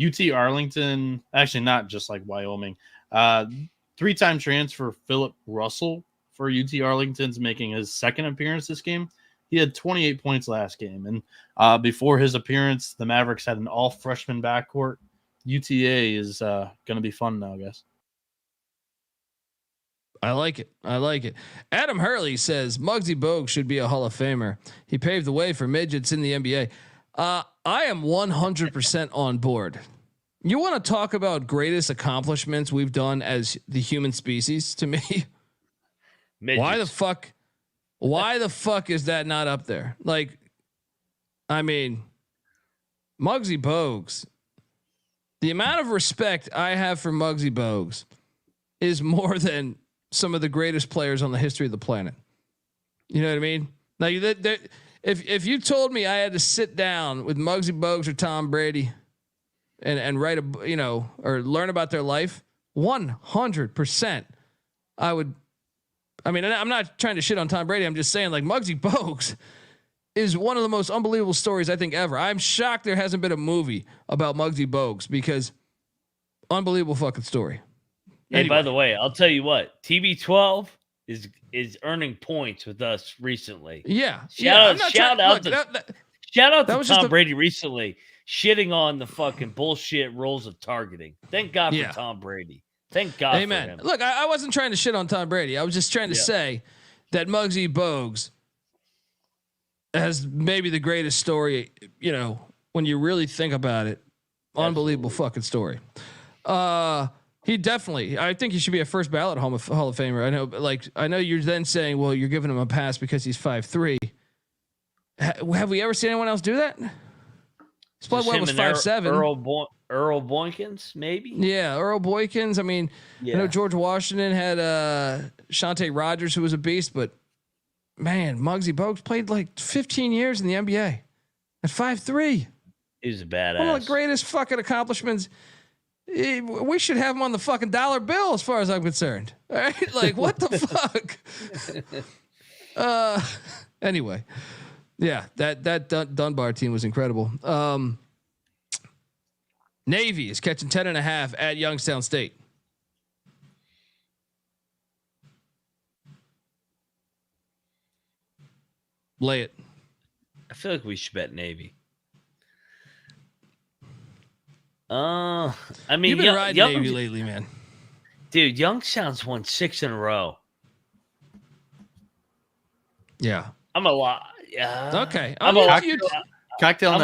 UT Arlington, actually not just like Wyoming, 3-time transfer Philip Russell for UT Arlington's making his second appearance this game. He had 28 points last game. And before his appearance, the Mavericks had an all-freshman backcourt. UTA is going to be fun now, guys. I like it. Adam Hurley says Muggsy Bogues should be a Hall of Famer. He paved the way for midgets in the NBA. I am 100% on board. You want to talk about greatest accomplishments we've done as the human species? To me, Midgets. Why the fuck is that not up there? Like, I mean, Muggsy Bogues. The amount of respect I have for Muggsy Bogues is more than some of the greatest players on the history of the planet. You know what I mean? Now, if you told me I had to sit down with Muggsy Bogues or Tom Brady and write or learn about their life, 100%, I would. I mean, I'm not trying to shit on Tom Brady. I'm just saying, like, Muggsy Bogues is one of the most unbelievable stories I think ever. I'm shocked there hasn't been a movie about Muggsy Bogues because unbelievable fucking story. Hey, by the way, I'll tell you what, TB12 is earning points with us recently. Yeah. Shout out to Tom Brady Brady recently shitting on the fucking bullshit rules of targeting. Thank God for Tom Brady. Thank God Amen. for him. Look, I wasn't trying to shit on Tom Brady. I was just trying to say that Muggsy Bogues has maybe the greatest story, when you really think about it. Unbelievable fucking story. He definitely, I think he should be a first ballot Hall of Famer. I know you're then saying, well, you're giving him a pass because he's 5'3". Have we ever seen anyone else do that? Spud Webb was 5'7". Earl Boykins, maybe? Yeah, Earl Boykins. I mean, I know George Washington had Shante Rogers, who was a beast, but man, Muggsy Bogues played like 15 years in the NBA at 5'3". He's a badass. One of the greatest fucking accomplishments. We should have him on the fucking dollar bill, as far as I'm concerned. All right, like what the fuck? Anyway, yeah, that Dunbar team was incredible. Navy is catching 10.5 at Youngstown State. Lay it. I feel like we should bet Navy. I mean, you've been riding Navy lately, man. Dude, Youngstown's won 6 in a row. Yeah, I'm a lot. Yeah. Okay. Cocktail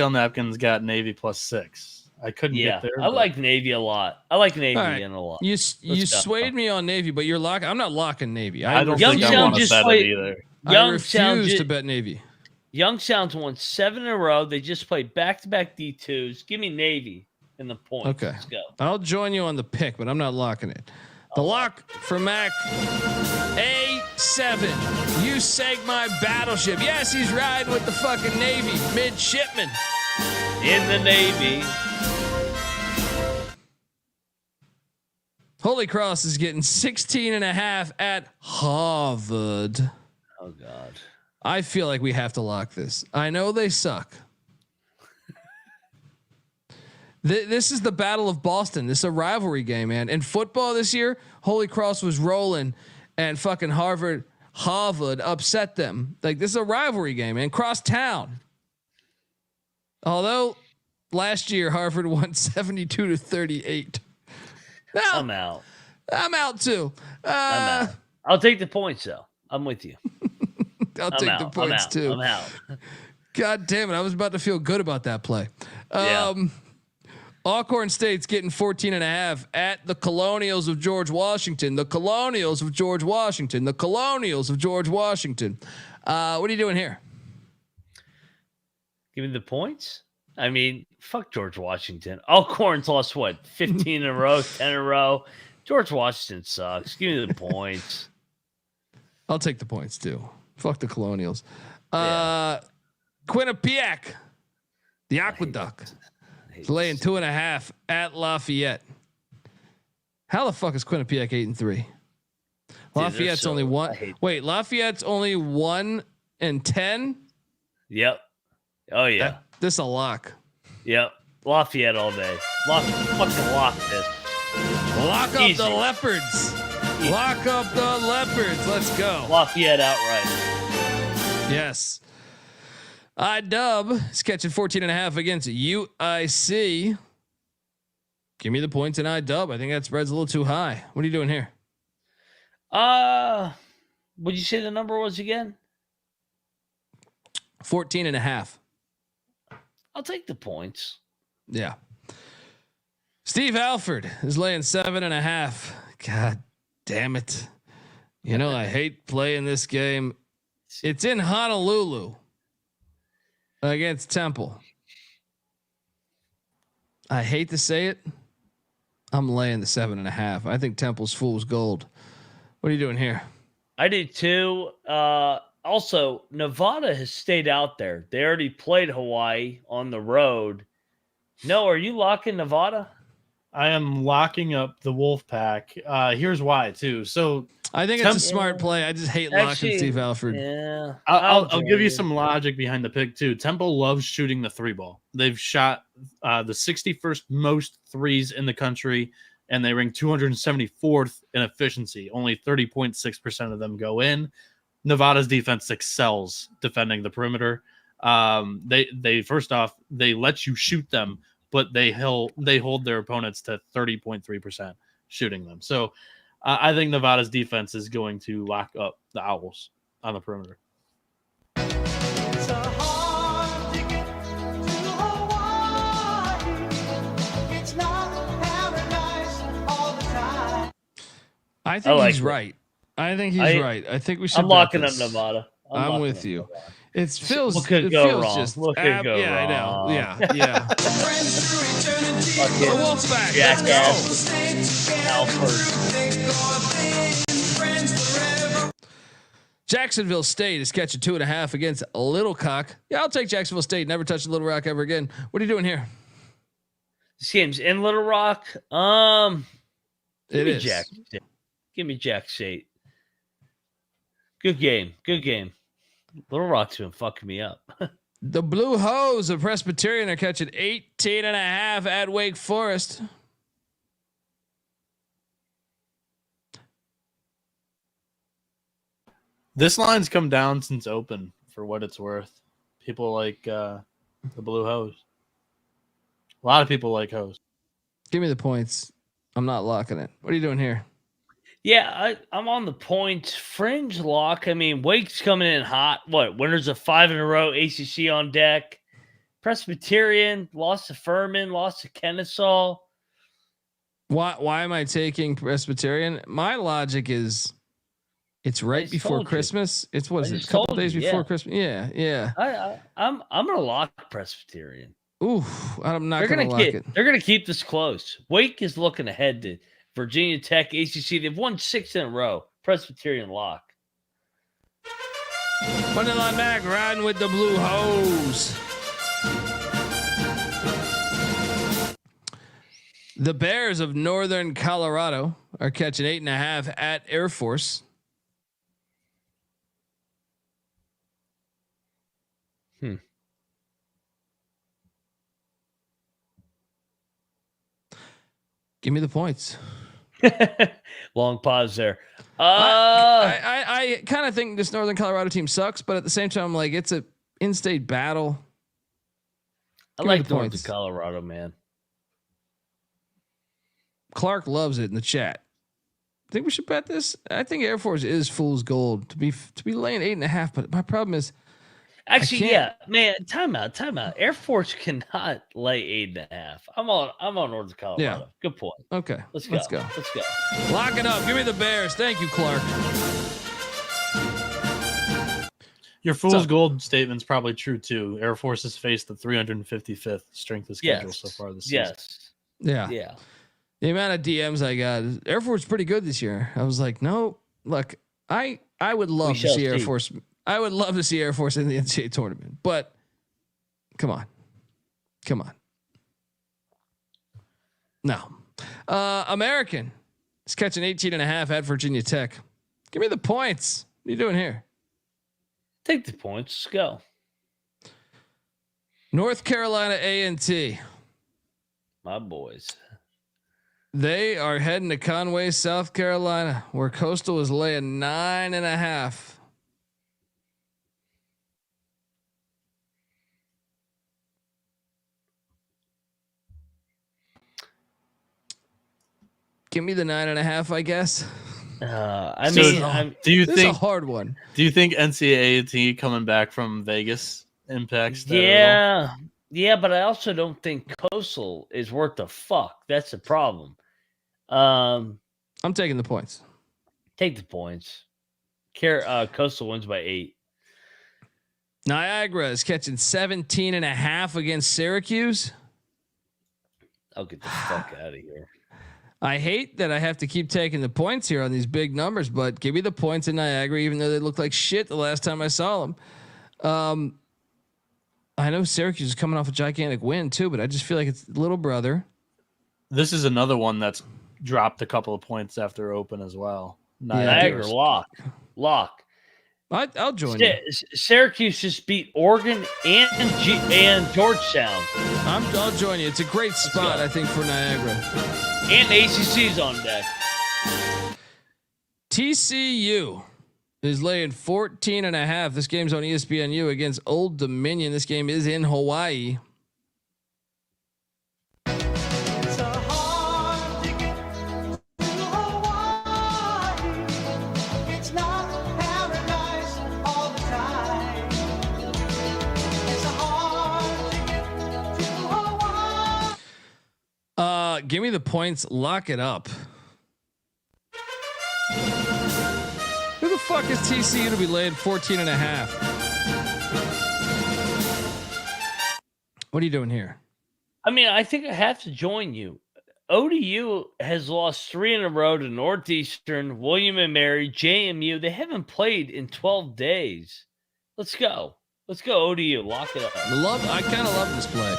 napkins got Navy +6. I couldn't get there. I like Navy a lot. I like Navy in a lot. You swayed me on Navy, but you're locking. I'm not locking Navy. I don't think I want to bet it either. I refuse to bet Navy. Youngstown's won 7 in a row. They just played back-to-back D2s. Give me Navy in the points. Okay. Let's go. I'll join you on the pick, but I'm not locking it. The lock for Mac. A 7. You sank my battleship. Yes, he's riding with the fucking Navy. Midshipman. In the Navy. Holy Cross is getting 16.5 at Harvard. Oh, God. I feel like we have to lock this. I know they suck. This is the Battle of Boston. This is a rivalry game, man. In football this year, Holy Cross was rolling and fucking Harvard upset them. Like, this is a rivalry game, man. Cross town. Although last year Harvard won 72-38. Now, I'm out. I'm out too. I'm out. I'll take the points though. I'm with you. I'll take the points too. I'm out. God damn it. I was about to feel good about that play. Yeah. Alcorn State's getting 14.5 at the Colonials of George Washington. The Colonials of George Washington. The Colonials of George Washington. What are you doing here? Give me the points. I mean, fuck George Washington. Alcorn's lost what? 15 in a row, 10 in a row. George Washington sucks. Give me the points. I'll take the points too. Fuck the Colonials. Yeah. Quinnipiac, the Aqueduct, is laying 2.5 at Lafayette. How the fuck is Quinnipiac 8-3? Lafayette's only one. Wait, Lafayette's only 1-10. Yep. Oh yeah. This is a lock. Yep. Lafayette all day. Fucking lock this. Lock up Easy. the Leopards. Easy. Lock up the Leopards. Let's go. Lafayette outright. Yes. IDub is catching 14.5 against UIC. Give me the points in IDub. I think that spread's a little too high. What are you doing here? What'd you say the number was again? 14.5. I'll take the points. Yeah. Steve Alford is laying 7.5. God damn it. You know, I hate playing this game. It's in Honolulu against Temple. I hate to say it. I'm laying the 7.5. I think Temple's fool's gold. What are you doing here? I do too. Also, Nevada has stayed out there. They already played Hawaii on the road. No, are you locking Nevada? I am locking up the Wolfpack. Here's why too. So I think it's a smart play. I just hate locking Steve Alford. Yeah, I'll give you some logic behind the pick too. Temple loves shooting the 3-ball. They've shot the 61st most threes in the country, and they rank 274th in efficiency. Only 30.6% of them go in. Nevada's defense excels defending the perimeter. They first off, they let you shoot them, but they hold their opponents to 30.3% shooting them. So I think Nevada's defense is going to lock up the Owls on the perimeter. I think he's right. I think he's right. I think we should. I'm locking up Nevada. I'm with you. It feels. What could it go feels wrong? just. What could go yeah, wrong? I know. Yeah. The Wolfpack. Jackass. Jacksonville State is catching 2.5 against Little Cock. Yeah, I'll take Jacksonville State. Never touch Little Rock ever again. What are you doing here? This game's in Little Rock. It is. Give me Jack State. Good game. Good game. Little Rock's been fucking me up. The Blue Hose of Presbyterian are catching 18.5 at Wake Forest. This line's come down since open for what it's worth. People like the Blue Hose. A lot of people like Hose. Give me the points. I'm not locking it. What are you doing here? Yeah, I'm on the point. Fringe lock. I mean, Wake's coming in hot. What? Winners of 5 in a row. ACC on deck. Presbyterian lost to Furman. Lost to Kennesaw. Why am I taking Presbyterian? My logic is it's right before Christmas. It's what is it? A couple days before Christmas. Yeah. I'm gonna lock Presbyterian. Ooh, I'm not gonna lock it. They're gonna keep this close. Wake is looking ahead to Virginia Tech, ACC. They've won 6 in a row. Presbyterian lock. Moneyline Mac riding with the Blue Hose. The Bears of Northern Colorado are catching 8.5 at Air Force. Give me the points. Long pause there. I kind of think this Northern Colorado team sucks, but at the same time, I'm like, it's a in-state battle. I like Northern Colorado, man. Clark loves it in the chat. Think we should bet this? I think Air Force is fool's gold to be laying 8.5. But my problem is, actually, yeah, man. Time out. Air Force cannot lay 8.5. I'm on Northern Colorado. Yeah. Good point. Okay, Let's go. Lock it up. Give me the Bears. Thank you, Clark. Your fool's gold statement's probably true too. Air Force has faced the 355th strength of schedule so far this season. Yeah. The amount of DMs I got, Air Force is pretty good this year. I was like, no, look, I would love to see Air Force. I would love to see Air Force in the NCAA tournament, but come on. No. American is catching 18.5 at Virginia Tech. Give me the points. What are you doing here? Take the points. Let's go. North Carolina A&T. My boys. They are heading to Conway, South Carolina, where Coastal is laying 9.5. Give me the 9.5, I guess. Do you think this is a hard one? Do you think NCAA coming back from Vegas impacts that? Yeah, but I also don't think Coastal is worth the fuck. That's the problem. I'm taking the points. Take the points. Coastal wins by 8. Niagara is catching 17.5 against Syracuse. I'll get the fuck out of here. I hate that I have to keep taking the points here on these big numbers, but give me the points in Niagara, even though they looked like shit the last time I saw them. I know Syracuse is coming off a gigantic win too, but I just feel like it's little brother. This is another one that's dropped a couple of points after open as well. Niagara lock. I'll join you. Syracuse just beat Oregon and Georgetown. I'll join you. It's a great spot, I think, for Niagara. And ACC's on deck. TCU is laying 14.5. This game's on ESPNU against Old Dominion. This game is in Hawaii. Give me the points. Lock it up. Who the fuck is TCU to be laying 14.5? What are you doing here? I mean, I think I have to join you. ODU has lost 3 in a row to Northeastern, William and Mary, JMU. They haven't played in 12 days. Let's go. ODU. Lock it up. I kind of love this play.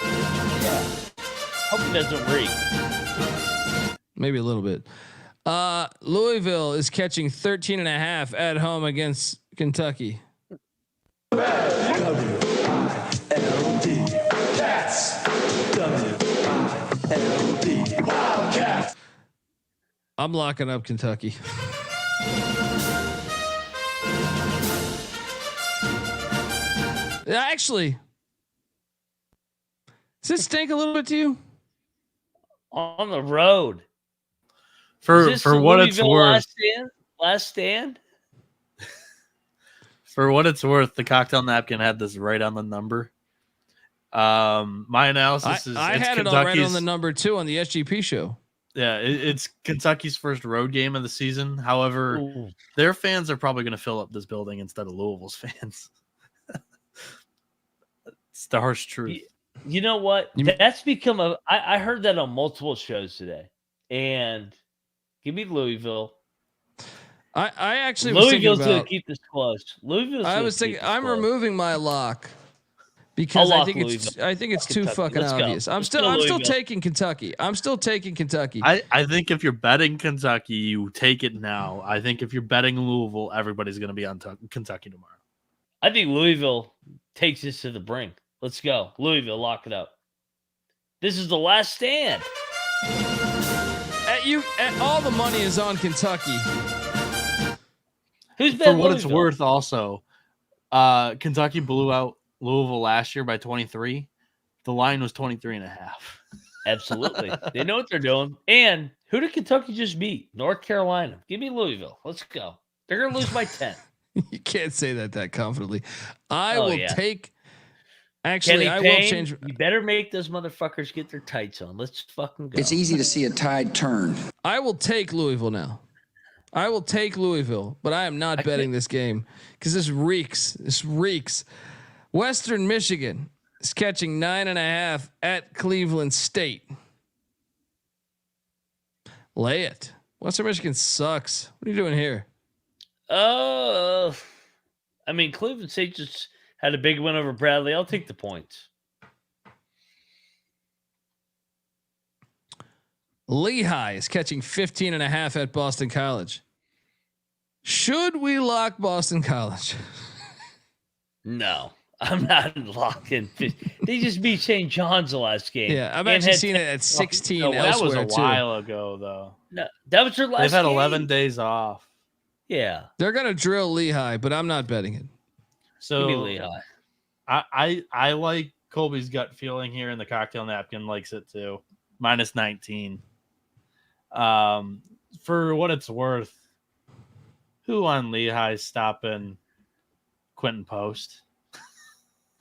Yeah. Hope it doesn't reek. Maybe a little bit. Louisville is catching 13.5 at home against Kentucky. WILD Cats. WILD Wildcats. I'm locking up Kentucky. Actually, does this stink a little bit to you? On the road. For what it's worth. Last stand. For what it's worth, the cocktail napkin had this right on the number. My analysis is I had it all right on the number 2 on the SGP show. Yeah, it's Kentucky's first road game of the season. However, their fans are probably going to fill up this building instead of Louisville's fans. It's the harsh truth. You know what? That's become I heard that on multiple shows today. And give me Louisville. I actually was thinking Louisville's about. going to keep this close. I was thinking I'm close. removing my lock because I'll I lock think Louisville. I think it's too Kentucky. fucking Let's go. obvious. I'm Let's still go Louisville. taking Kentucky. I think if you're betting Kentucky, you take it now. I think if you're betting Louisville, everybody's going to be on Kentucky tomorrow. I think Louisville takes this to the brink. Let's go. Louisville, lock it up. This is the last stand. All the money is on Kentucky. Who's For bet what Louisville? it's worth, also, Kentucky blew out Louisville last year by 23. The line was 23.5. Absolutely. They know what they're doing. And who did Kentucky just beat? North Carolina. Give me Louisville. Let's go. They're going to lose by 10. You can't say that confidently. I Oh, will yeah. take. Actually, Kenny I Payne, will change. You better make those motherfuckers get their tights on. Let's fucking go. It's easy to see a tide turn. I will take Louisville now. I will take Louisville, but I am not betting this game because this reeks. This reeks. Western Michigan is catching 9.5 at Cleveland State. Lay it. Western Michigan sucks. What are you doing here? I mean, Cleveland State just had a big win over Bradley. I'll take the points. Lehigh is catching 15.5 at Boston College. Should we lock Boston College? No, I'm not locking. They just beat St. John's the last game. Yeah, I've And actually had seen it at 16 No, that was elsewhere a too. while ago, though. No, that was their last They've had game. 11 days off. Yeah. They're gonna drill Lehigh, but I'm not betting it. So Give me Lehigh. I like Colby's gut feeling here, and the cocktail napkin likes it too. Minus 19. For what it's worth, who on Lehigh stopping Quentin Post?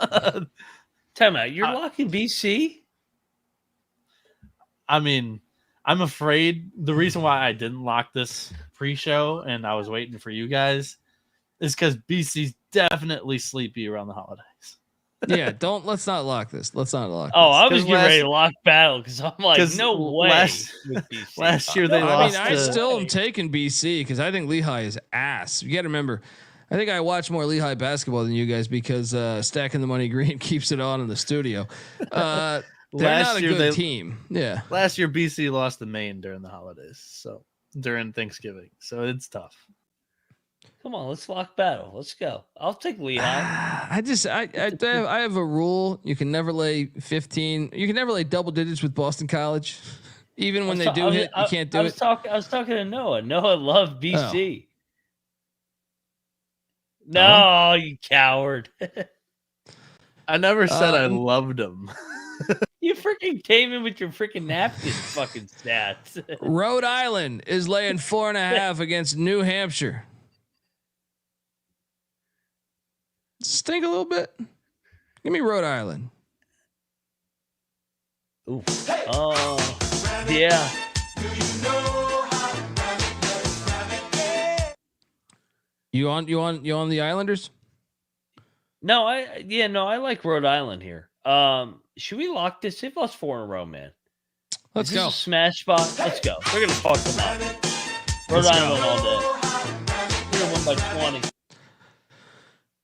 Time out. You're locking BC? I mean, I'm afraid the reason why I didn't lock this pre-show and I was waiting for you guys is because BC's definitely sleepy around the holidays. Yeah, let's not lock this. Let's not lock. Oh, I Because was getting ready to lock battle because I'm like, no way. Last year they I lost. mean, I still am taking BC because I think Lehigh is ass. You got to remember, I think I watch more Lehigh basketball than you guys because Stacking the Money Green keeps it on in the studio. They're not a good team. Yeah. Last year BC lost to Maine during the holidays, so during Thanksgiving, so it's tough. Come on, let's lock battle. Let's go. I'll take Lehigh. I have a rule. You can never lay 15. You can never lay double digits with Boston College. Even when they do hit, you can't do it. I was talking to Noah. Noah loved BC. No, you coward. I never said I loved them. You freaking came in with your freaking napkin fucking stats. Rhode Island is laying 4.5 against New Hampshire. Stink a little bit. Give me Rhode Island. Ooh. Oh, yeah. You on the Islanders? No, I like Rhode Island here. Should we lock this? They've lost 4 in a row, man. Let's go. A smash spot. Let's go. They're gonna fuck them up. Rhode Island all day. They're gonna win by 20.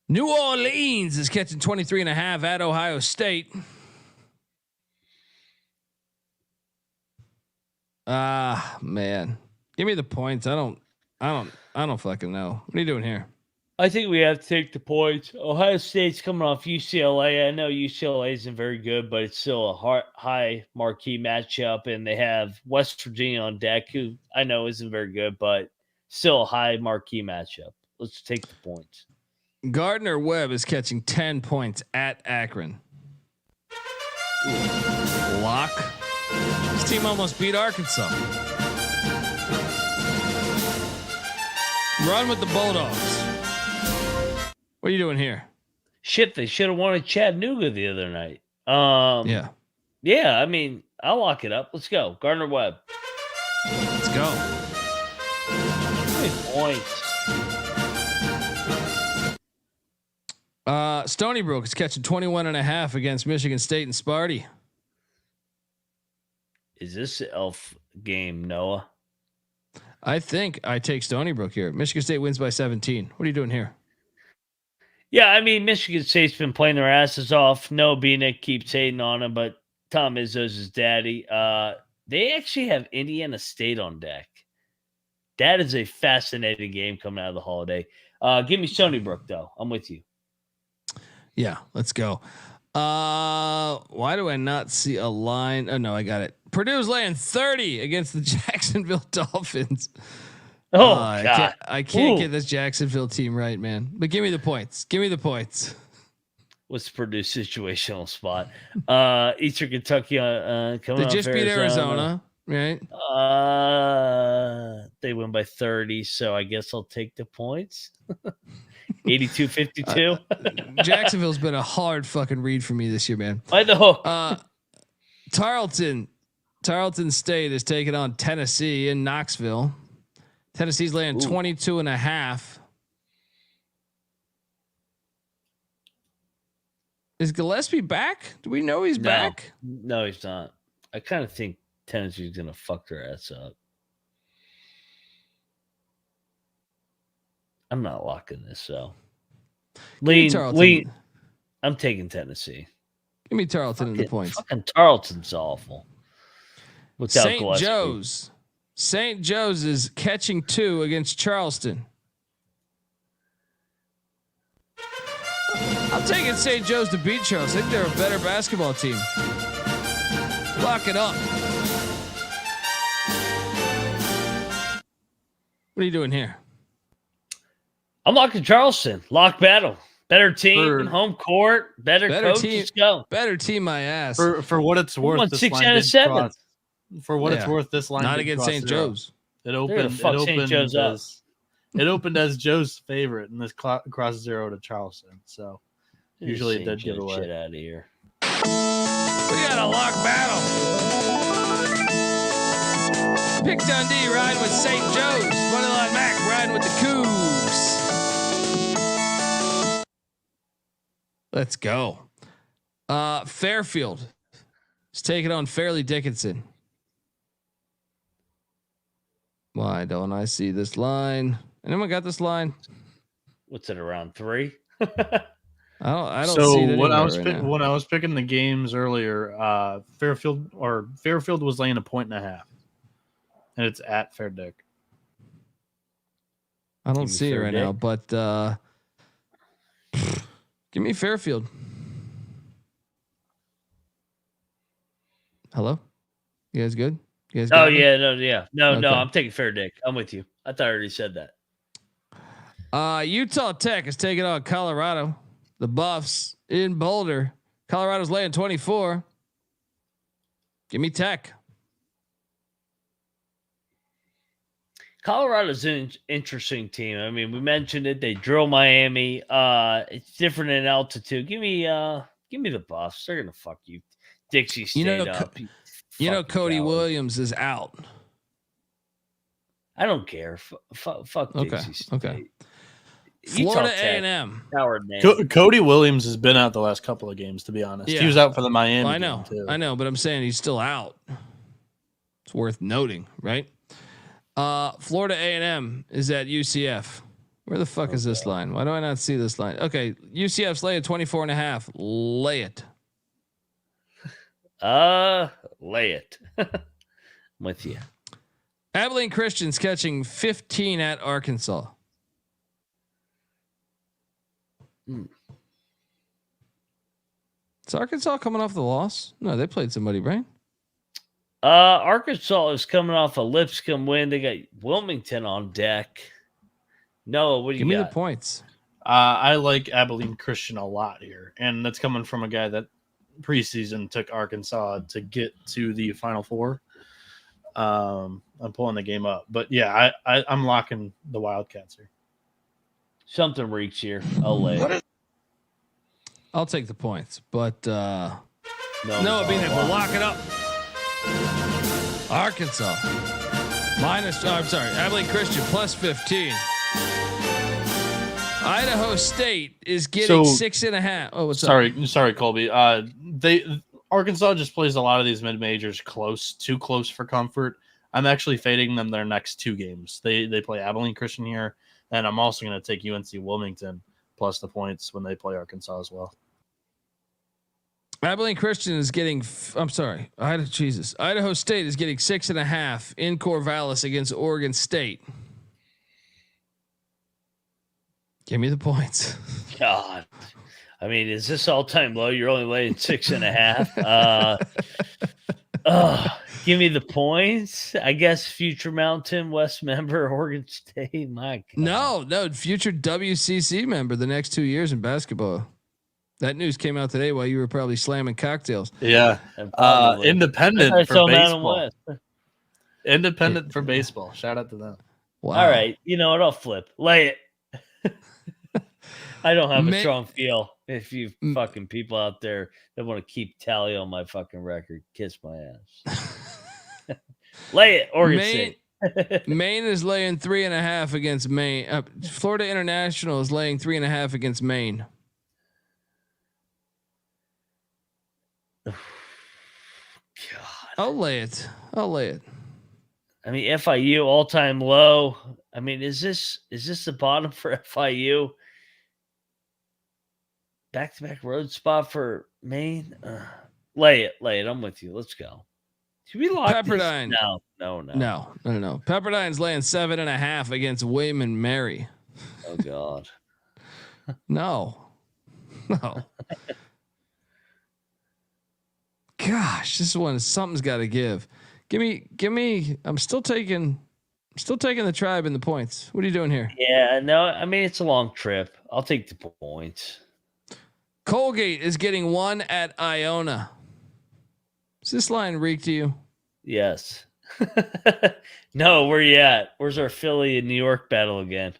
New Orleans is catching 23.5 at Ohio State. Man. Give me the points. I don't fucking know. What are you doing here? I think we have to take the points. Ohio State's coming off UCLA. I know UCLA isn't very good, but it's still a high marquee matchup, and they have West Virginia on deck, who I know isn't very good, but still a high marquee matchup. Let's take the points. Gardner Webb is catching 10 points at Akron. Lock. This team almost beat Arkansas. Run with the Bulldogs. What are you doing here? Shit, they should have won at Chattanooga the other night. Yeah. Yeah, I mean, I'll lock it up. Let's go. Gardner Webb. Let's go. Good points. Stony Brook is catching 21.5 against Michigan State and Sparty. Is this an elf game, Noah? I think I take Stony Brook here. Michigan State wins by 17. What are you doing here? Yeah, I mean, Michigan State's been playing their asses off. Noah Bieniek keeps hating on them, but Tom Izzo's his daddy. They actually have Indiana State on deck. That is a fascinating game coming out of the holiday. Give me Stony Brook, though. I'm with you. Yeah, let's go. Why do I not see a line? Oh, no, I got it. Purdue's laying 30 against the Jacksonville Dolphins. Oh, God. I can't get this Jacksonville team right, man. But give me the points. Give me the points. What's Purdue's situational spot? Eastern Kentucky coming They just beat Arizona, right? They win by 30, so I guess I'll take the points. 82-52. Jacksonville's been a hard fucking read for me this year, man. By the hook. Tarleton State is taking on Tennessee in Knoxville. Tennessee's laying 22.5. Is Gillespie back? Do we know he's back? No, he's not. I kind of think Tennessee's going to fuck their ass up. I'm not locking this, so. Lean. I'm taking Tennessee. Give me Tarleton in the points. Fucking Tarleton's awful. Without St. Joe's. St. Joe's is catching 2 against Charleston. I'm taking St. Joe's to beat Charleston. I think they're a better basketball team. Lock it up. What are you doing here? I'm locking Charleston. Lock battle. Better team, home court, better coach. Team, let's go. Better team, my ass. For what it's worth, this 6 line out of 7. cross. For what it's worth, this line not against St. Joe's. It opened as Joe's favorite, and this cross 0 to Charleston. So usually it did give away. Shit out of here. We got a lock battle. Pick Dundee riding with St. Joe's. Moneyline Mac riding with the Cougs. Let's go. Fairfield is taking on Fairleigh Dickinson. Why don't I see this line? Anyone got this line? What's it, around 3? I don't so see it when I was picking the games earlier, Fairfield was laying 1.5, and it's at Fair Dick. I don't see it right now, but give me Fairfield. Hello, you guys good? You guys No, okay. I'm taking Fair Dick. I'm with you. I thought I already said that. Utah Tech is taking on Colorado. The Buffs in Boulder. Colorado's laying 24. Give me Tech. Colorado's an interesting team. I mean, we mentioned it. They drill Miami. It's different in altitude. Give me the Buffs. They're gonna fuck you, Dixie State up. Cody Williams is out. I don't care. Fuck Dixie State. Okay. Florida A&M. Cody Williams has been out the last couple of games, to be honest. Yeah. He was out for the Miami game too. I know, but I'm saying he's still out. It's worth noting, right? Florida A&M is at UCF. Where the fuck is this line? Why do I not see this line? Okay, UCF's lay at 24.5. Lay it. Lay it. I'm with you. Abilene Christian's catching 15 at Arkansas. Is Arkansas coming off the loss? No, they played somebody, right? Arkansas is coming off a Lipscomb win. They got Wilmington on deck. Noah, what do you got? Give me the points. I like Abilene Christian a lot here, and that's coming from a guy that preseason took Arkansas to get to the Final Four. I'm pulling the game up, but yeah, I'm locking the Wildcats here. Something reeks here. I'll lay it. I'll take the points, but no, we'll lock it up. Arkansas Abilene Christian plus 15. Idaho State is getting 6.5. Oh, what's up? Sorry, Colby. Arkansas just plays a lot of these mid majors too close for comfort. I'm actually fading them their next 2 games. They play Abilene Christian here, and I'm also going to take UNC Wilmington plus the points when they play Arkansas as well. Abilene Christian is getting. Idaho State is getting 6.5 in Corvallis against Oregon State. Give me the points. God, I mean, is this all-time low? You're only laying 6.5. Give me the points. I guess future Mountain West member, Oregon State. My God. No, future WCC member the next 2 years in basketball. That news came out today while you were probably slamming cocktails. Yeah, independent for baseball. Independent for baseball. Shout out to them. Wow. All right, you know what? I'll flip. Lay it. I don't have a strong feel. If you fucking people out there that want to keep tally on my fucking record, kiss my ass. Lay it, Oregon State. Maine is laying 3.5 against Maine. Florida International is laying 3.5 against Maine. God. I'll lay it. I mean, FIU all-time low. I mean, is this the bottom for FIU? Back-to-back road spot for Maine. Lay it. I'm with you. Let's go. Should we lock Pepperdine? No. No. Pepperdine's laying 7.5 against William and Mary. Oh God. No. Gosh, this one something's got to give. Give me. I'm still taking the Tribe and the points. What are you doing here? Yeah, no. I mean, it's a long trip. I'll take the points. Colgate is getting 1 at Iona. Does this line reek to you? Yes. No, where you at? Where's our Philly and New York battle again?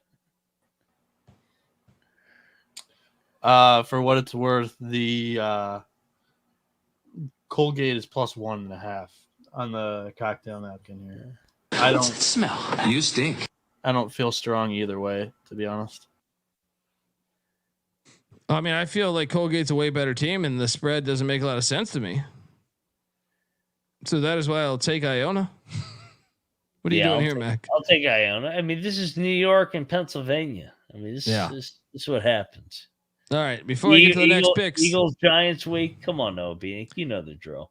For what it's worth, the Colgate is plus 1.5 on the cocktail napkin here. I don't smell. You stink. I don't feel strong either way, to be honest. I mean, I feel like Colgate's a way better team, and the spread doesn't make a lot of sense to me. So that is why I'll take Iona. What are you doing here, Mac? I'll take Iona. I mean, this is New York and Pennsylvania. I mean, this is what happens. All right, before I get to the next picks, Eagles Giants week. Come on, Noah Bieniek, you know the drill.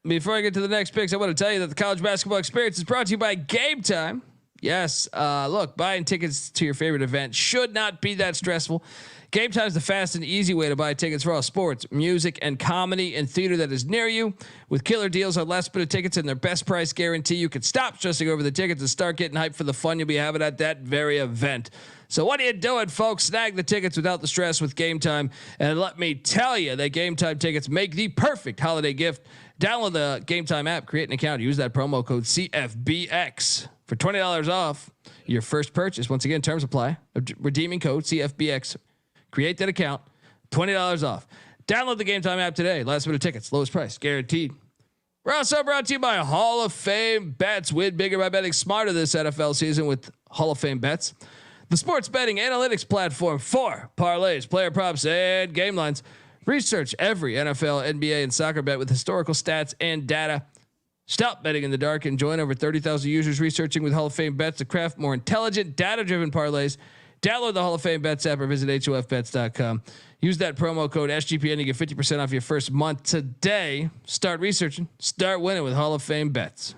Before I get to the next picks, I want to tell you that the college basketball experience is brought to you by Game Time. Yes, look, buying tickets to your favorite event should not be that stressful. Game Time is the fast and easy way to buy tickets for all sports, music, and comedy and theater that is near you. With killer deals on last minute tickets and their best price guarantee, you can stop stressing over the tickets and start getting hyped for the fun you'll be having at that very event. So what are you doing, folks? Snag the tickets without the stress with Game Time. And let me tell you that Game Time tickets make the perfect holiday gift. Download the Game Time app, create an account, use that promo code CFBX for $20 off your first purchase. Once again, terms apply. Redeeming code CFBX. Create that account, $20 off. Download the Game Time app today. Last minute tickets, lowest price, guaranteed. We're also brought to you by Hall of Fame Bets. Win bigger by betting smarter this NFL season with Hall of Fame Bets, the sports betting analytics platform for parlays, player props, and game lines. Research every NFL, NBA, and soccer bet with historical stats and data. Stop betting in the dark and join over 30,000 users researching with Hall of Fame Bets to craft more intelligent, data-driven parlays. Download the Hall of Fame Bets app or visit HOFBets.com. Use that promo code SGPN to get 50% off your first month today. Start researching. Start winning with Hall of Fame Bets.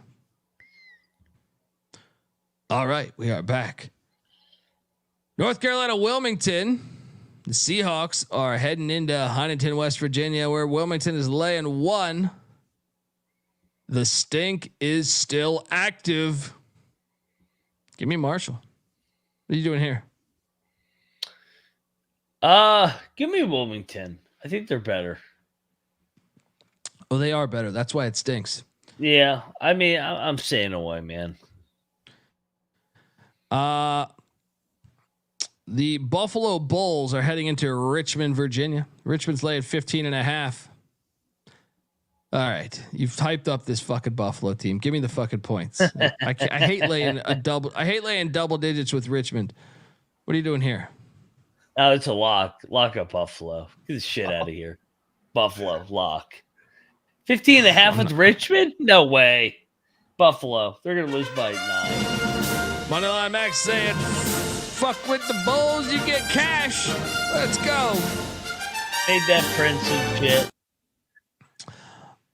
All right, we are back. North Carolina, Wilmington. The Seahawks are heading into Huntington, West Virginia, where Wilmington is laying 1. The stink is still active. Give me Marshall. What are you doing here? Give me Wilmington. I think they're better. Oh, they are better. That's why it stinks. Yeah, I mean, I'm staying away, man. The Buffalo Bulls are heading into Richmond, Virginia. Richmond's laying 15.5. All right, you've hyped up this fucking Buffalo team. Give me the fucking points. I hate laying a double. I hate laying double digits with Richmond. What are you doing here? Oh, it's a lock. Lock up Buffalo. Get the shit out of here. Buffalo lock. 15.5 with Richmond? No way. Buffalo. They're going to lose by 9. Moneyline Max saying, fuck with the Bulls, you get cash. Let's go. Made that Prince and shit.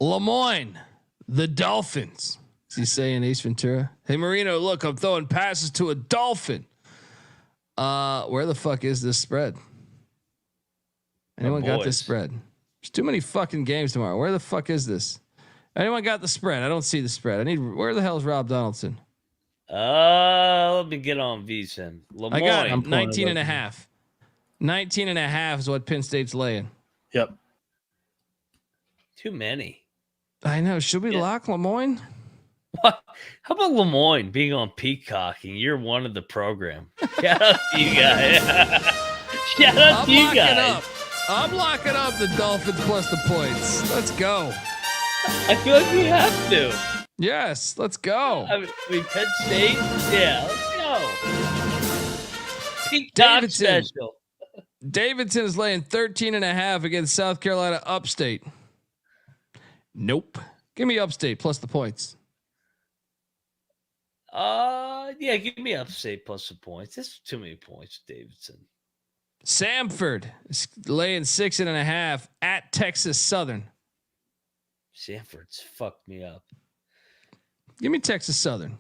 Lemoyne, the Dolphins. Is he saying Ace Ventura? Hey, Marino, look, I'm throwing passes to a Dolphin. Where the fuck is this spread? Anyone got this spread? There's too many fucking games tomorrow. Where the fuck is this? Anyone got the spread? I don't see the spread. Where the hell is Rob Donaldson? Let me get on VSiN. I got him. 19 and a half. 19 and a half is what Penn State's laying. Yep. Too many. I know. Should we lock Lemoyne? What? How about Lemoyne being on Peacock in year 1 of the program? Shout out to you guys. Shout out to you guys. I'm locking up the Dolphins plus the points. Let's go. I feel like we have to. Yes, let's go. I mean Penn State? Yeah, let's go. Peacock special. Davidson is laying 13 and a half against South Carolina Upstate. Nope. Give me Upstate plus the points. Yeah, give me Upstate plus the points. That's too many points, Davidson. Samford is laying 6.5 at Texas Southern. Samford's fucked me up. Give me Texas Southern.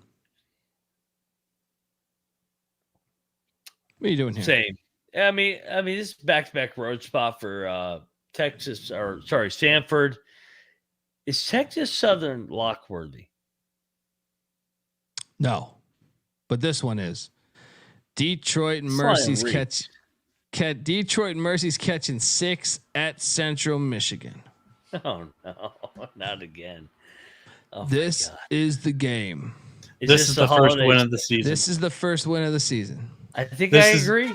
What are you doing here? Same. I mean, this is back-to-back road spot for Samford. Is Texas Southern lock-worthy? No, but this one is. Detroit and Mercy's Detroit and Mercy's catching 6 at Central Michigan. Oh no, not again. Oh, this is the game. This is the first win of the season. This is the first win of the season. I think I agree.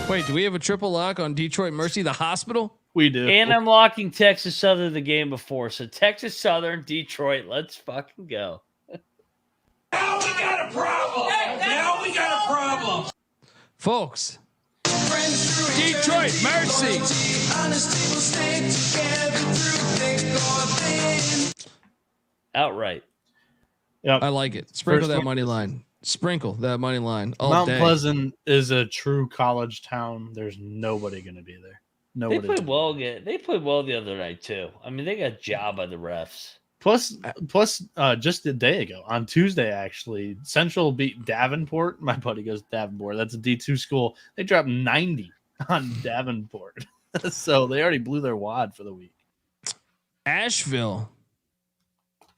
Wait, do we have a triple lock on Detroit Mercy, the hospital? We do. And I'm locking Texas Southern the game before. So Texas Southern, Detroit, let's fucking go. Now we got a problem. Now we got a problem. Folks, Detroit Mercy. Outright. Yep. I like it. Sprinkle that money line. Sprinkle that money line all Mount day. Pleasant is a true college town. There's nobody going to be there. Nobody. They played well again. They played well the other night too. I mean, they got jobbed by the refs. Plus, just a day ago, on Tuesday, actually, Central beat Davenport. My buddy goes to Davenport. That's a D2 school. They dropped 90 on Davenport. So they already blew their wad for the week. Asheville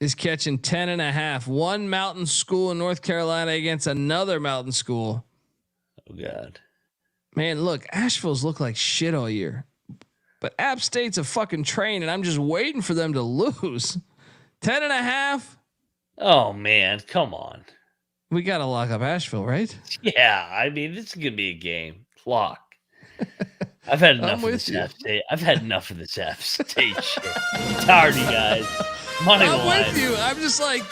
is catching 10.5. One mountain school in North Carolina against another mountain school. Oh, God. Man, look, Asheville's look like shit all year. But App State's a fucking train, and I'm just waiting for them to lose. 10.5. Oh man, come on. We got to lock up Asheville, right? Yeah, I mean, this is gonna be a game. Lock. I've had enough of this App State. I've had enough of this App State shit. I'm tired of you guys. Money I'm line. with you. I'm just like,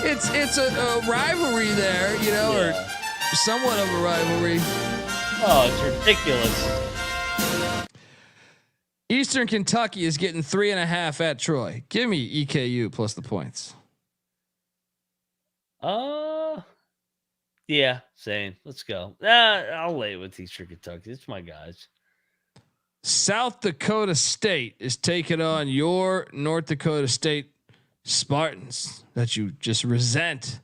it's a rivalry there, you know, or somewhat of a rivalry. Oh, it's ridiculous. Eastern Kentucky is getting 3.5 at Troy. Give me EKU plus the points. Yeah, same. Let's go. I'll lay it with Eastern Kentucky. It's my guys. South Dakota State is taking on your North Dakota State Spartans that you just resent.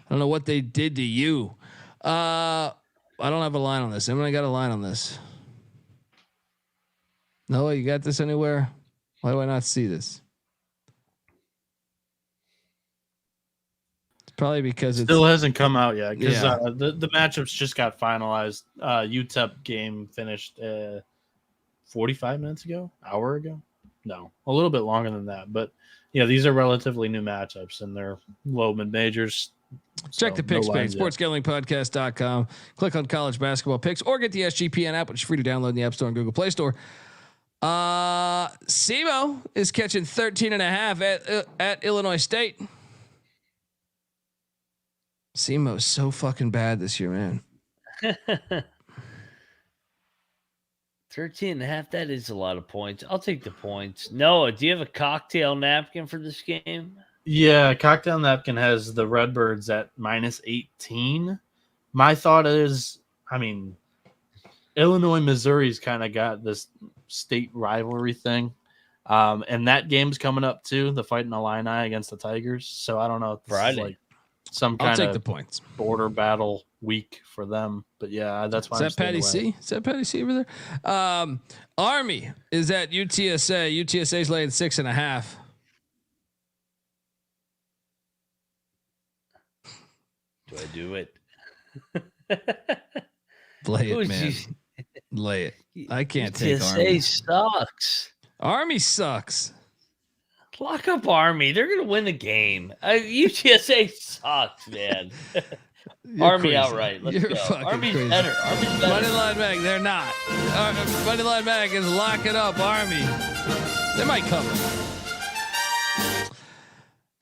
I don't know what they did to you. I don't have a line on this. Anyone got a line on this? Noah, you got this anywhere? Why do I not see this? It's probably because it still hasn't come out yet. Because the matchups just got finalized. UTEP game finished 45 minutes ago, hour ago. No, a little bit longer than that. But yeah, these are relatively new matchups, and they're low mid majors. Check the picks page, sportsgamblingpodcast.com. Click on college basketball picks, or get the SGPN app, which is free to download in the App Store and Google Play Store. SEMO is catching 13.5 at Illinois State. SEMO is so fucking bad this year, man. 13.5. That is a lot of points. I'll take the points. Noah, do you have a cocktail napkin for this game? Yeah, Cocktail Napkin has the Redbirds at -18. My thought is, I mean, Illinois, Missouri's kind of got this state rivalry thing. And that game's coming up too, the Fighting Illini against the Tigers. So I don't know if this is like some I'll kind take of the points. border battle week for them. But yeah, that's why Is that Patty C? Is that Patty C over there? Army is at UTSA. UTSA's laying 6.5. Do I do it? Lay it, man. Lay it. I can't take UTSA Army. sucks. Army sucks. Lock up Army. They're gonna win the game. UTSA sucks, man. Army crazy. outright. Let's You're go. fucking Army's crazy. better. Army's better. Moneyline Mag, they're not. Moneyline Mag is locking up Army. They might cover.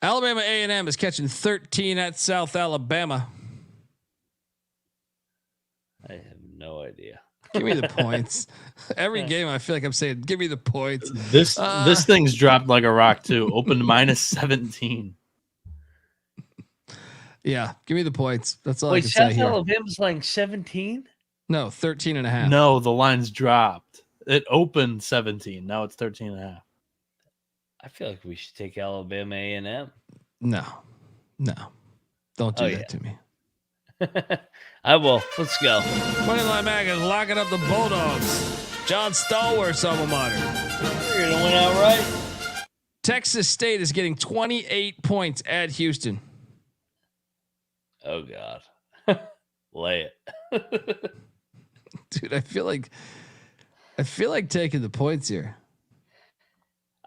Alabama A&M is catching 13 at South Alabama. I have no idea. Give me the points. Every game, I feel like I'm saying, "Give me the points." This thing's dropped like a rock too. Opened -17. Yeah, give me the points. That's all I Wait, can South say here. Alabama's like 17? No, 13.5. No, the line's dropped. It opened 17. Now it's 13.5. I feel like we should take Alabama A&M. No. Don't do that to me. I will. Let's go. Moneyline Mag is locking up the Bulldogs. John Stallworth's alma mater. You're going to win outright. Texas State is getting 28 points at Houston. Oh, God. Lay it. Dude, I feel like taking the points here.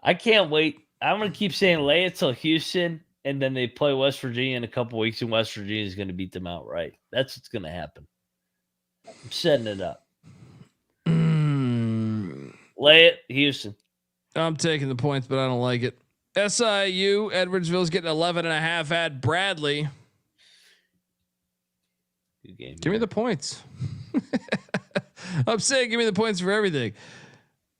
I can't wait. I'm going to keep saying lay it till Houston, and then they play West Virginia in a couple weeks, and West Virginia is going to beat them outright. That's what's going to happen. I'm setting it up. Lay it, Houston. I'm taking the points, but I don't like it. SIU, Edwardsville's getting 11.5 at Bradley. Give me the points. I'm saying give me the points for everything.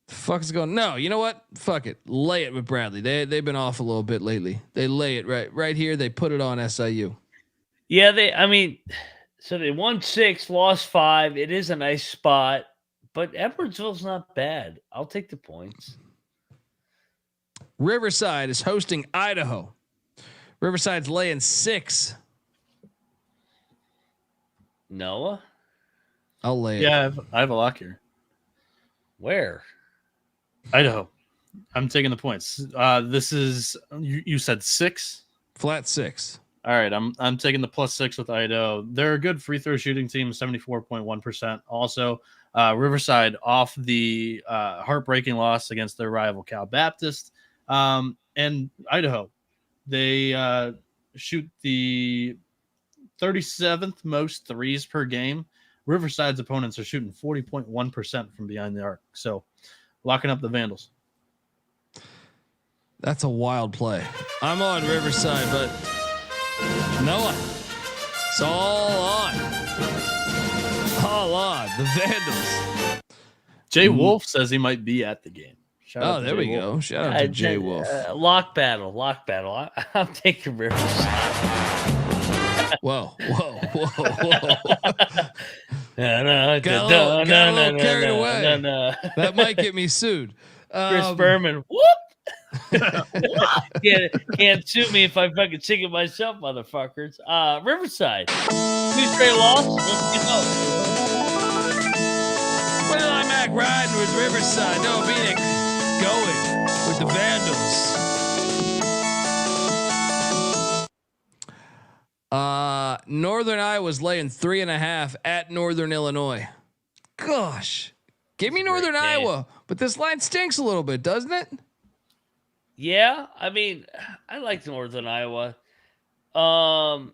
The fuck is going? No, you know what? Fuck it. Lay it with Bradley. They've been off a little bit lately. They lay it right here. They put it on SIU. Yeah, so they won 6, lost 5. It is a nice spot, but Edwardsville's not bad. I'll take the points. Riverside is hosting Idaho. Riverside's laying 6. Noah? I'll lay it. Yeah, I have a lock here. Where? Idaho. I'm taking the points. This is you said 6? Flat 6. All right, I'm taking the +6 with Idaho. They're a good free throw shooting team, 74.1%. Also, Riverside off the heartbreaking loss against their rival Cal Baptist. And Idaho, they shoot the 37th most threes per game. Riverside's opponents are shooting 40.1% from behind the arc. So locking up the Vandals. That's a wild play. I'm on Riverside, but Noah, it's all on. All on. The Vandals. Jay Wolf says he might be at the game. Shout out to there Jay we Wolf. go. Shout out to Jay Wolf. Lock battle. I'm taking Riverside. Whoa. Got a little carried away. That might get me sued. Chris Berman. Whoop. Can't sue me if I fucking sing it myself, motherfuckers. Riverside. 2 straight losses. Let's go. Well, I'm Mac riding with Riverside. Noah Bieniek going with the Vandals. Northern Iowa's laying 3.5 at Northern Illinois. Gosh, give me Northern Iowa, but this line stinks a little bit, doesn't it? Yeah, I like Northern Iowa. I'll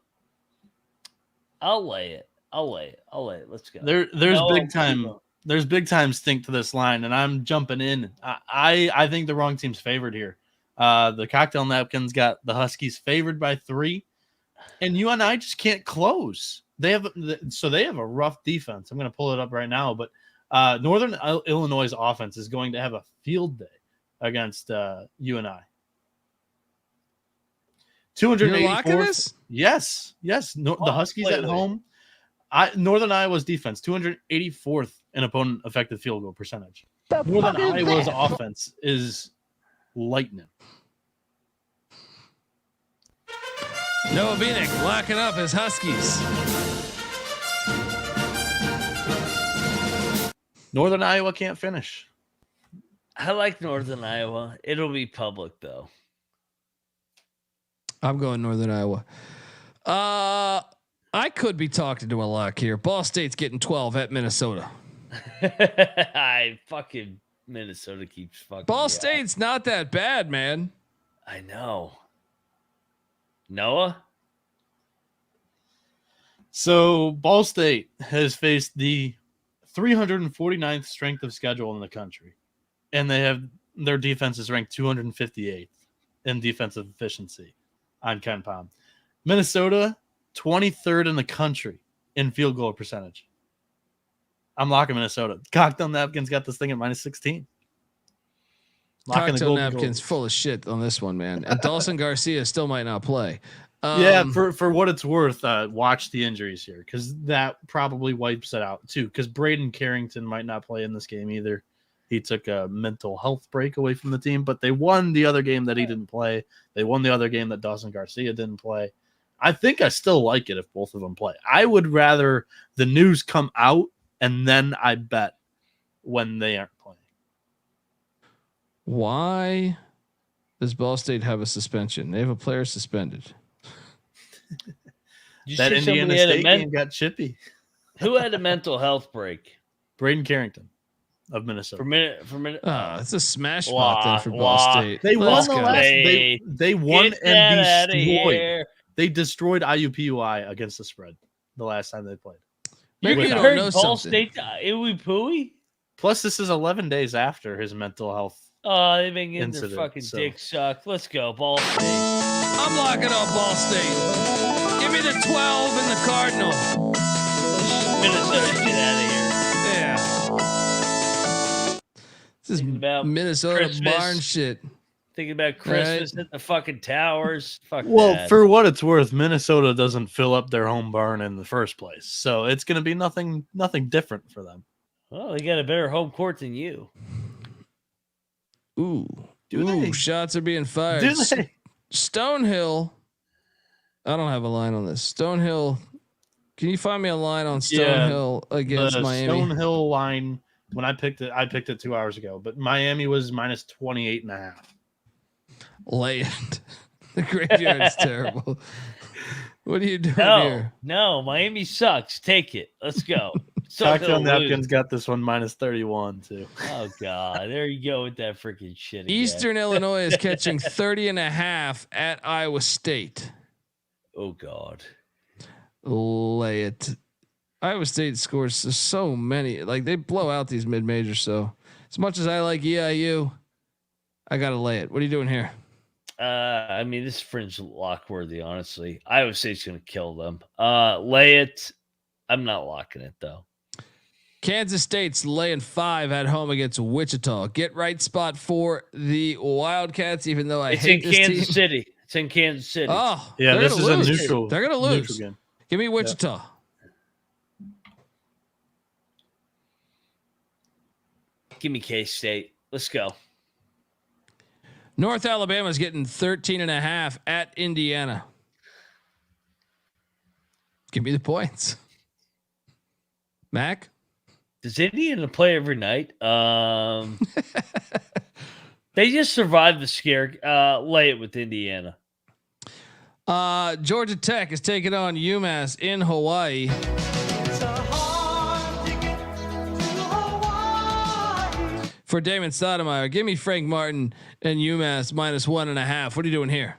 lay it. Let's go. There's big time stink to this line, and I'm jumping in. I think the wrong team's favored here. The Cocktail Napkins got the Huskies favored by 3, and UNI just can't close. They have a rough defense. I'm going to pull it up right now, but Northern Illinois' offense is going to have a field day against UNI. You're locking this? Yes. No, the Huskies at home. Northern Iowa's defense, 284th in opponent effective field goal percentage. Northern Iowa's offense is lightning. Noah Bieniek locking up his Huskies. Northern Iowa can't finish. I like Northern Iowa. It'll be public though. I'm going Northern Iowa. I could be talking to a lock here. Ball State's getting 12 at Minnesota. Minnesota keeps fucking. Ball State's not that bad, man. I know. Noah? So Ball State has faced the 349th strength of schedule in the country. And their defense is ranked 258th in defensive efficiency on Ken Pom. Minnesota, 23rd in the country in field goal percentage. I'm locking Minnesota. Cocktail Napkins got this thing at -16. Cocktail Napkins full of shit on this one, man. And Dawson Garcia still might not play. For what it's worth, watch the injuries here because that probably wipes it out too. Because Braden Carrington might not play in this game either. He took a mental health break away from the team, but they won the other game that he didn't play. They won the other game that Dawson Garcia didn't play. I think I still like it if both of them play. I would rather the news come out and then I bet when they aren't playing. Why does Ball State have a suspension? They have a player suspended. That Indiana State game got chippy. Who had a mental health break? Braden Carrington of Minnesota. For minute. It's a smash spot then for Ball State. They won Let's the go. last. They won Get and that destroyed. They destroyed IUPUI against the spread the last time they played. Maybe you You don't heard know Ball something. State Iwi Pooey? Plus, this is 11 days after his mental health. Oh, they've been getting their Incident, fucking so. dick sucked. Let's go, Ball State. I'm locking up Ball State. Give me the 12 and the Cardinal. Minnesota, get out of here. Yeah. This is Thinking about Minnesota Christmas. barn shit. Thinking about Christmas at the fucking towers. Fuck Well, that. for what it's worth, Minnesota doesn't fill up their home barn in the first place, so it's going to be nothing different for them. Well, they got a better home court than you. Ooh. Do they? Shots are being fired. Do they? Stonehill. I don't have a line on this. Stonehill. Can you find me a line on Stonehill against The Miami? Stonehill line, when I picked it 2 hours ago, but Miami was -28.5. Lay it. The graveyard's terrible. What are you doing here? No, Miami sucks. Take it. Let's go. Cocktail Stonehill Napkins lose. got this one -31 too. Oh God, there you go with that freaking shit. Again. Eastern Illinois is catching 30.5 at Iowa State. Oh God. Lay it. Iowa State scores so many. Like they blow out these mid-majors. So as much as I like EIU, I gotta lay it. What are you doing here? I mean, this is fringe lock worthy, honestly. Iowa State's gonna kill them. Lay it. I'm not locking it though. Kansas State's laying 5 at home against Wichita. Get right spot for the Wildcats, even though I hate in this Kansas team. City. It's in Kansas City. Oh, Yeah, they're this gonna is a lose. neutral. They're gonna lose. Neutral game. Give me Wichita. Give me K-State. Let's go. North Alabama's getting 13.5 at Indiana. Give me the points. Mac? Does Indiana play every night? They just survived the scare. Lay it with Indiana. Georgia Tech is taking on UMass in Hawaii. For Damon Stoudemire, give me Frank Martin and UMass -1.5. What are you doing here?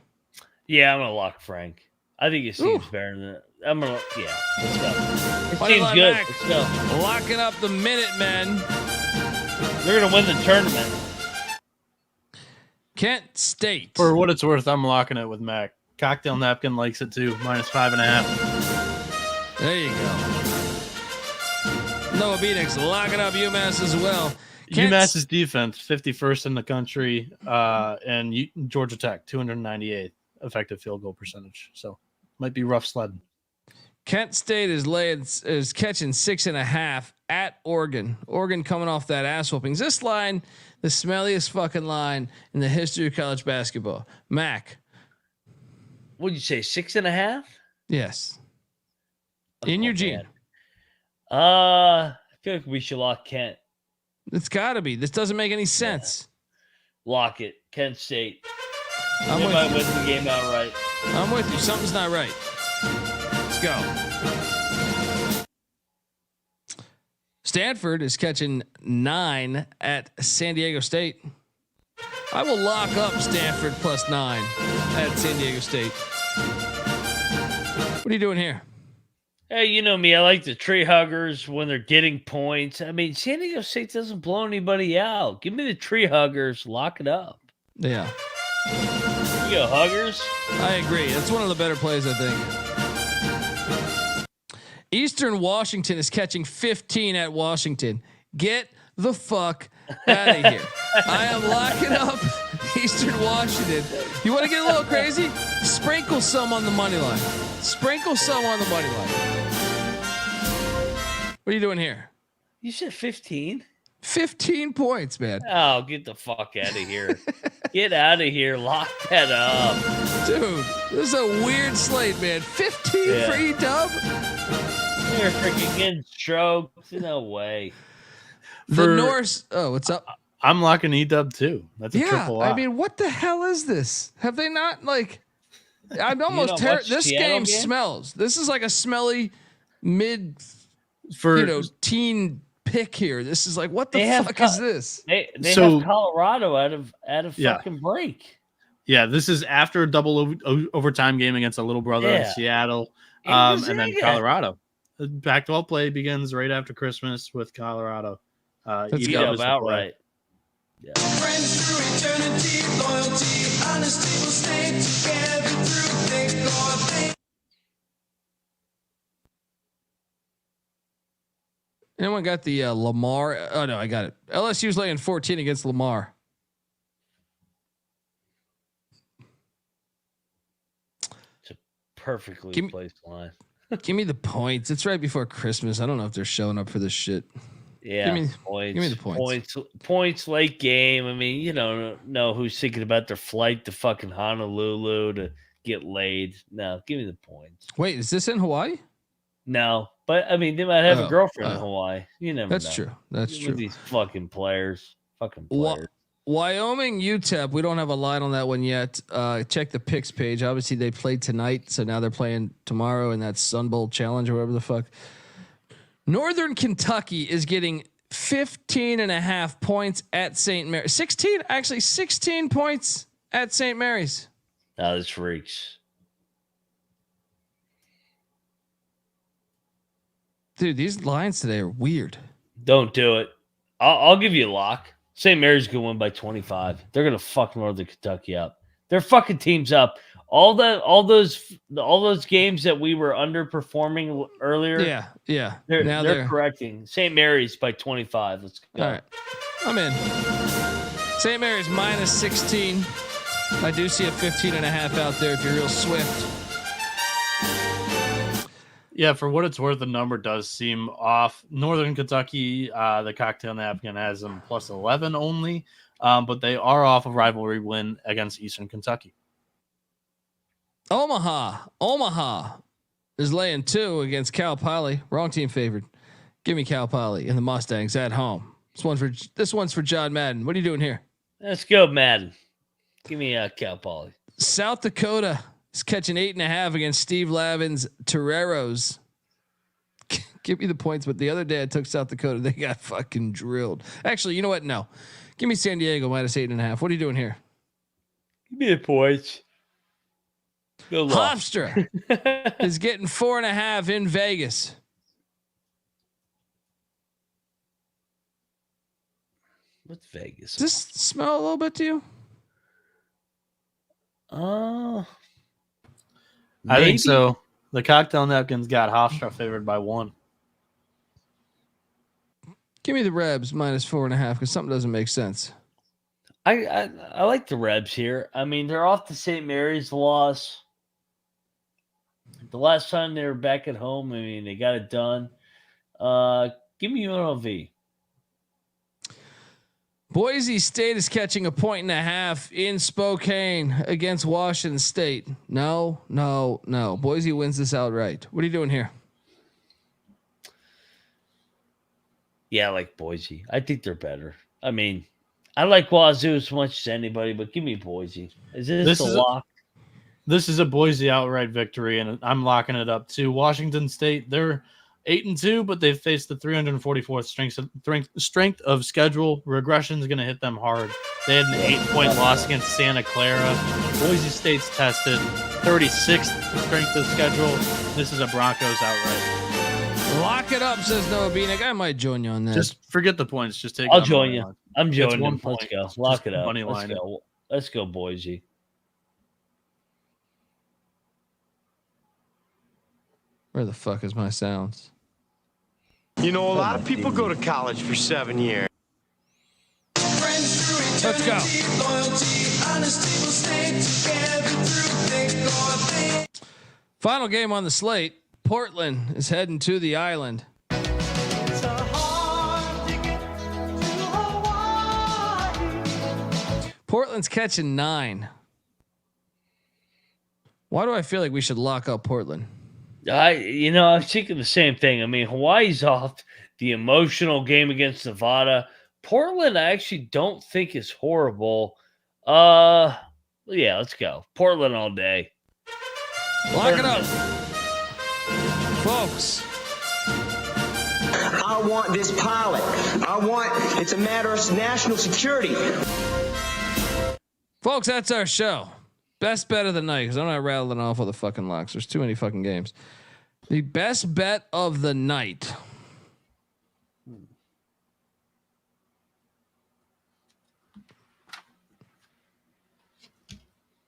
Yeah, I'm gonna lock Frank. I think his team's better than that. I'm gonna let's go. His Money team's line good. Mac. Let's go. Locking up the Minutemen. They're gonna win the tournament. Kent State. For what it's worth, I'm locking it with Mac. Cocktail Napkin likes it too, -5.5. There you go. Noah Bieniek's locking up UMass as well. UMass's defense, 51st in the country, and Georgia Tech, 298th effective field goal percentage. So might be rough sledding. Kent State is catching 6.5 at Oregon. Oregon coming off that ass whooping. Is this line the smelliest fucking line in the history of college basketball? Mac. What'd you say? 6.5? Yes. In Eugene. Man. I feel like we should lock Kent. It's got to be. This doesn't make any sense. Yeah. Lock it. Kent State. I'm they with might you. win the game outright. I'm with you. Something's not right. Let's go. Stanford is catching 9 at San Diego State. I will lock up Stanford +9 at San Diego State. What are you doing here? Hey, you know me. I like the tree huggers when they're getting points. I mean, San Diego State doesn't blow anybody out. Give me the tree huggers. Lock it up. Yeah. You go, huggers. I agree. That's one of the better plays, I think. Eastern Washington is catching 15 at Washington. Get the fuck out of here. I am locking up Eastern Washington. You want to get a little crazy? Sprinkle some on the money line. Sprinkle some on the money line. What are you doing here? You said 15? 15 points, man. Oh, get the fuck out of here. Get out of here. Lock that up. Dude, this is a weird slate, man. 15 for E-Dub? You're freaking getting stroked. No way. The Norse. Oh, what's up? I'm locking E-Dub too. That's a triple lock. I mean, what the hell is this? Have they not like? I'm almost this game smells. This is like a smelly mid, teen pick here. This is like, what the fuck is this? They have Colorado out of fucking break. Yeah, this is after a double overtime game against a little brother in Seattle, and then Colorado. The Pac-12 play begins right after Christmas with Colorado. Let's go outright. Yeah. Friends through eternity, loyalty, honesty will stay together through thick or thin. Anyone got the Lamar? Oh no, I got it. LSU's laying 14 against Lamar. It's a perfectly placed line. Give me the points. It's right before Christmas. I don't know if they're showing up for this shit. Yeah, give me the points. Points late game. I mean, you don't know who's thinking about their flight to fucking Honolulu to get laid. No, give me the points. Wait, is this in Hawaii? No, but I mean, they might have a girlfriend in Hawaii. You never know. That's true. That's true. These fucking players. Fucking players. Wyoming, UTEP. We don't have a line on that one yet. Check the picks page. Obviously, they played tonight, so now they're playing tomorrow in that Sun Bowl Challenge or whatever the fuck. Northern Kentucky is getting 15.5 points at St. Mary's. 16 points at St. Mary's. Oh, this freaks. Dude, these lines today are weird. Don't do it. I'll give you a lock. St. Mary's gonna win by 25. They're gonna fuck Northern Kentucky up. Their fucking team's up. All those games that we were underperforming earlier. Yeah. They're correcting. St. Mary's by 25. Let's go. All right, I'm in. St. Mary's -16. I do see a 15.5 out there if you're real swift. Yeah, for what it's worth, the number does seem off. Northern Kentucky, the cocktail napkin has them +11 only, but they are off a rivalry win against Eastern Kentucky. Omaha is laying 2 against Cal Poly. Wrong team favored. Give me Cal Poly and the Mustangs at home. This one's for John Madden. What are you doing here? Let's go, Madden. Give me Cal Poly. South Dakota is catching 8.5 against Steve Lavin's Toreros. Give me the points, but the other day I took South Dakota. They got fucking drilled. Actually, you know what? No. Give me San Diego -8.5. What are you doing here? Give me the points. Hofstra is getting 4.5 in Vegas. What's Vegas? Does this smell a little bit to you? I think so. The cocktail napkins got Hofstra favored by 1. Give me the Rebs -4.5 because something doesn't make sense. I like the Rebs here. I mean, they're off the St. Mary's loss. The last time they were back at home, I mean, they got it done. Give me UNLV. Boise State is catching 1.5 in Spokane against Washington State. No. Boise wins this outright. What are you doing here? Yeah, I like Boise. I think they're better. I mean, I like Wazoo as much as anybody, but give me Boise. Is this a lock? This is a Boise outright victory, and I'm locking it up too. Washington State, they're 8-2, but they've faced the 344th strength of schedule. Regression is going to hit them hard. They had an 8-point loss against Santa Clara. Boise State's tested 36th strength of schedule. This is a Broncos outright. Lock it up, says Noah Bieniek. I might join you on that. Just forget the points. Just take. I'll join you. I'm joining. One Let's point. go. Lock it up. Money line. Let's go, Boise. Where the fuck is my sounds? You know, a lot of people go to college for 7 years. Let's go. Final game on the slate. Portland is heading to the island. Portland's catching 9. Why do I feel like we should lock up Portland? I was thinking the same thing. I mean, Hawaii's off the emotional game against Nevada. Portland, I actually don't think is horrible. Yeah, let's go. Portland all day. Lock it up. Folks. I want this pilot. It's a matter of national security. Folks, that's our show. Best bet of the night, because I'm not rattling off all the fucking locks. There's too many fucking games. The best bet of the night.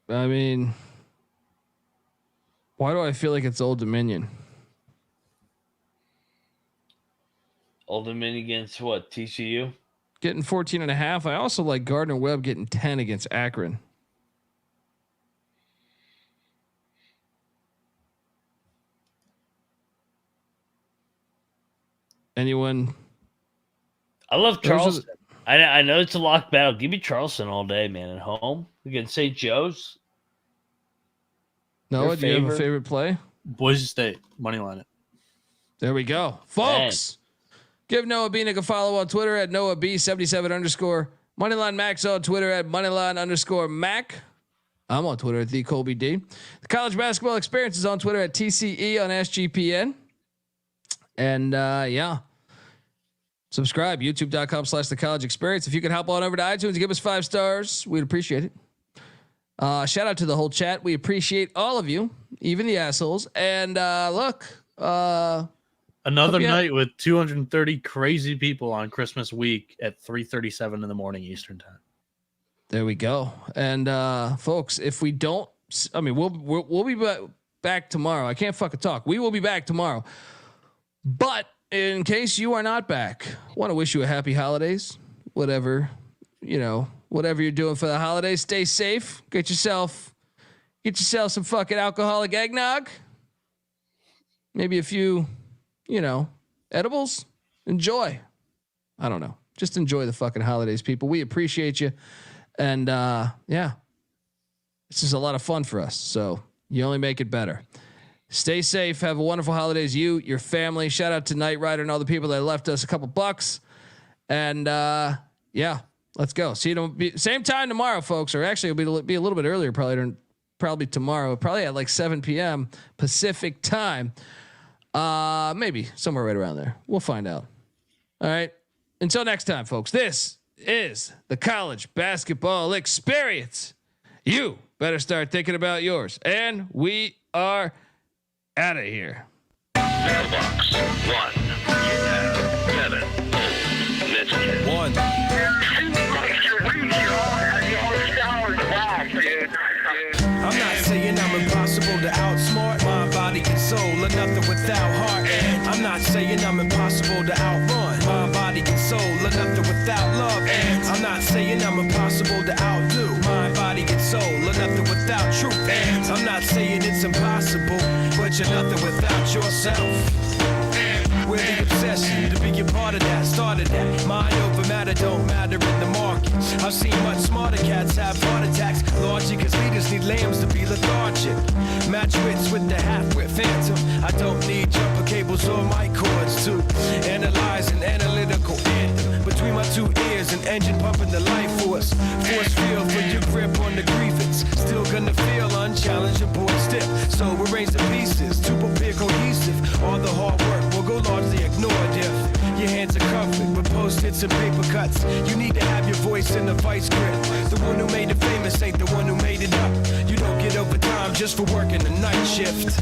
I mean, why do I feel like it's Old Dominion? Old Dominion against what? TCU? Getting 14.5. I also like Gardner Webb getting 10 against Akron. Anyone? I love Charleston. I know it's a lock battle. Give me Charleston all day, man. At home against St. Joe's. Noah, do you have a favorite play? Boise State money line it. There we go, folks. Give Noah Bieniek a follow on Twitter at NoahB77_. Moneyline Max on Twitter at Moneyline_Mac. I'm on Twitter at the Colby D. The College Basketball Experience is on Twitter at TCE on SGPN. And yeah. Subscribe, youtube.com/the college experience. If you could hop on over to iTunes and give us 5 stars, we'd appreciate it. Shout out to the whole chat. We appreciate all of you, even the assholes. And look, another night with 230 crazy people on Christmas week at 3:37 in the morning Eastern time. There we go. And folks, if we don't, I mean, we'll be back tomorrow. I can't fucking talk. We will be back tomorrow. But in case you are not back, I want to wish you a happy holidays. Whatever you're doing for the holidays, stay safe. Get yourself some fucking alcoholic eggnog. Maybe a few, edibles. Enjoy. I don't know. Just enjoy the fucking holidays, people. We appreciate you. And yeah, this is a lot of fun for us. So you only make it better. Stay safe. Have a wonderful holidays. You, your family. Shout out to Knight Rider and all the people that left us a couple bucks. And yeah, let's go. See you same time tomorrow, folks. Or actually, it'll be a little bit earlier. Probably tomorrow. Probably at like 7 p.m. Pacific time. Maybe somewhere right around there. We'll find out. All right. Until next time, folks. This is the College Basketball Experience. You better start thinking about yours. And we are out of here. Mailbox 1. You have 7 messages. 1. I'm not saying I'm impossible to outsmart my body and soul, or nothing without heart. And I'm not saying I'm impossible to outrun my body and soul, or nothing without love. And I'm not saying I'm impossible to saying it's impossible, but you're nothing without yourself. We're the obsession to be a part of that, started that. Mind over matter don't matter in the market. I've seen much smarter cats have heart attacks. Largely cause leaders need lambs to be lethargic. Match wits with the half-wit phantom. I don't need jumper cables or mic cords to analyze an analytical anthem. Between my two ears, an engine pumping the life force. Force field for your grip on the grievance. Still gonna feel unchallenged and bored stiff. So arrange the pieces to prepare cohesive. All the hard work will go largely ignored if your hands are covered with post-its and paper cuts. You need to have your voice in the vice grip. The one who made it famous ain't the one who made it up. You don't get overtime just for working the night shift.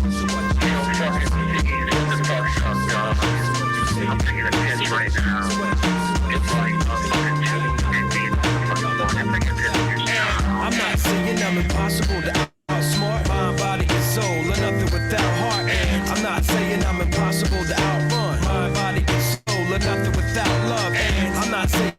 I'm taking a pitch right now. It's like I'm not saying I'm impossible to outsmart. Mind, body, and soul are nothing without heart. And I'm not saying I'm impossible to outrun. Mind, body, and soul are nothing without love. And I'm not saying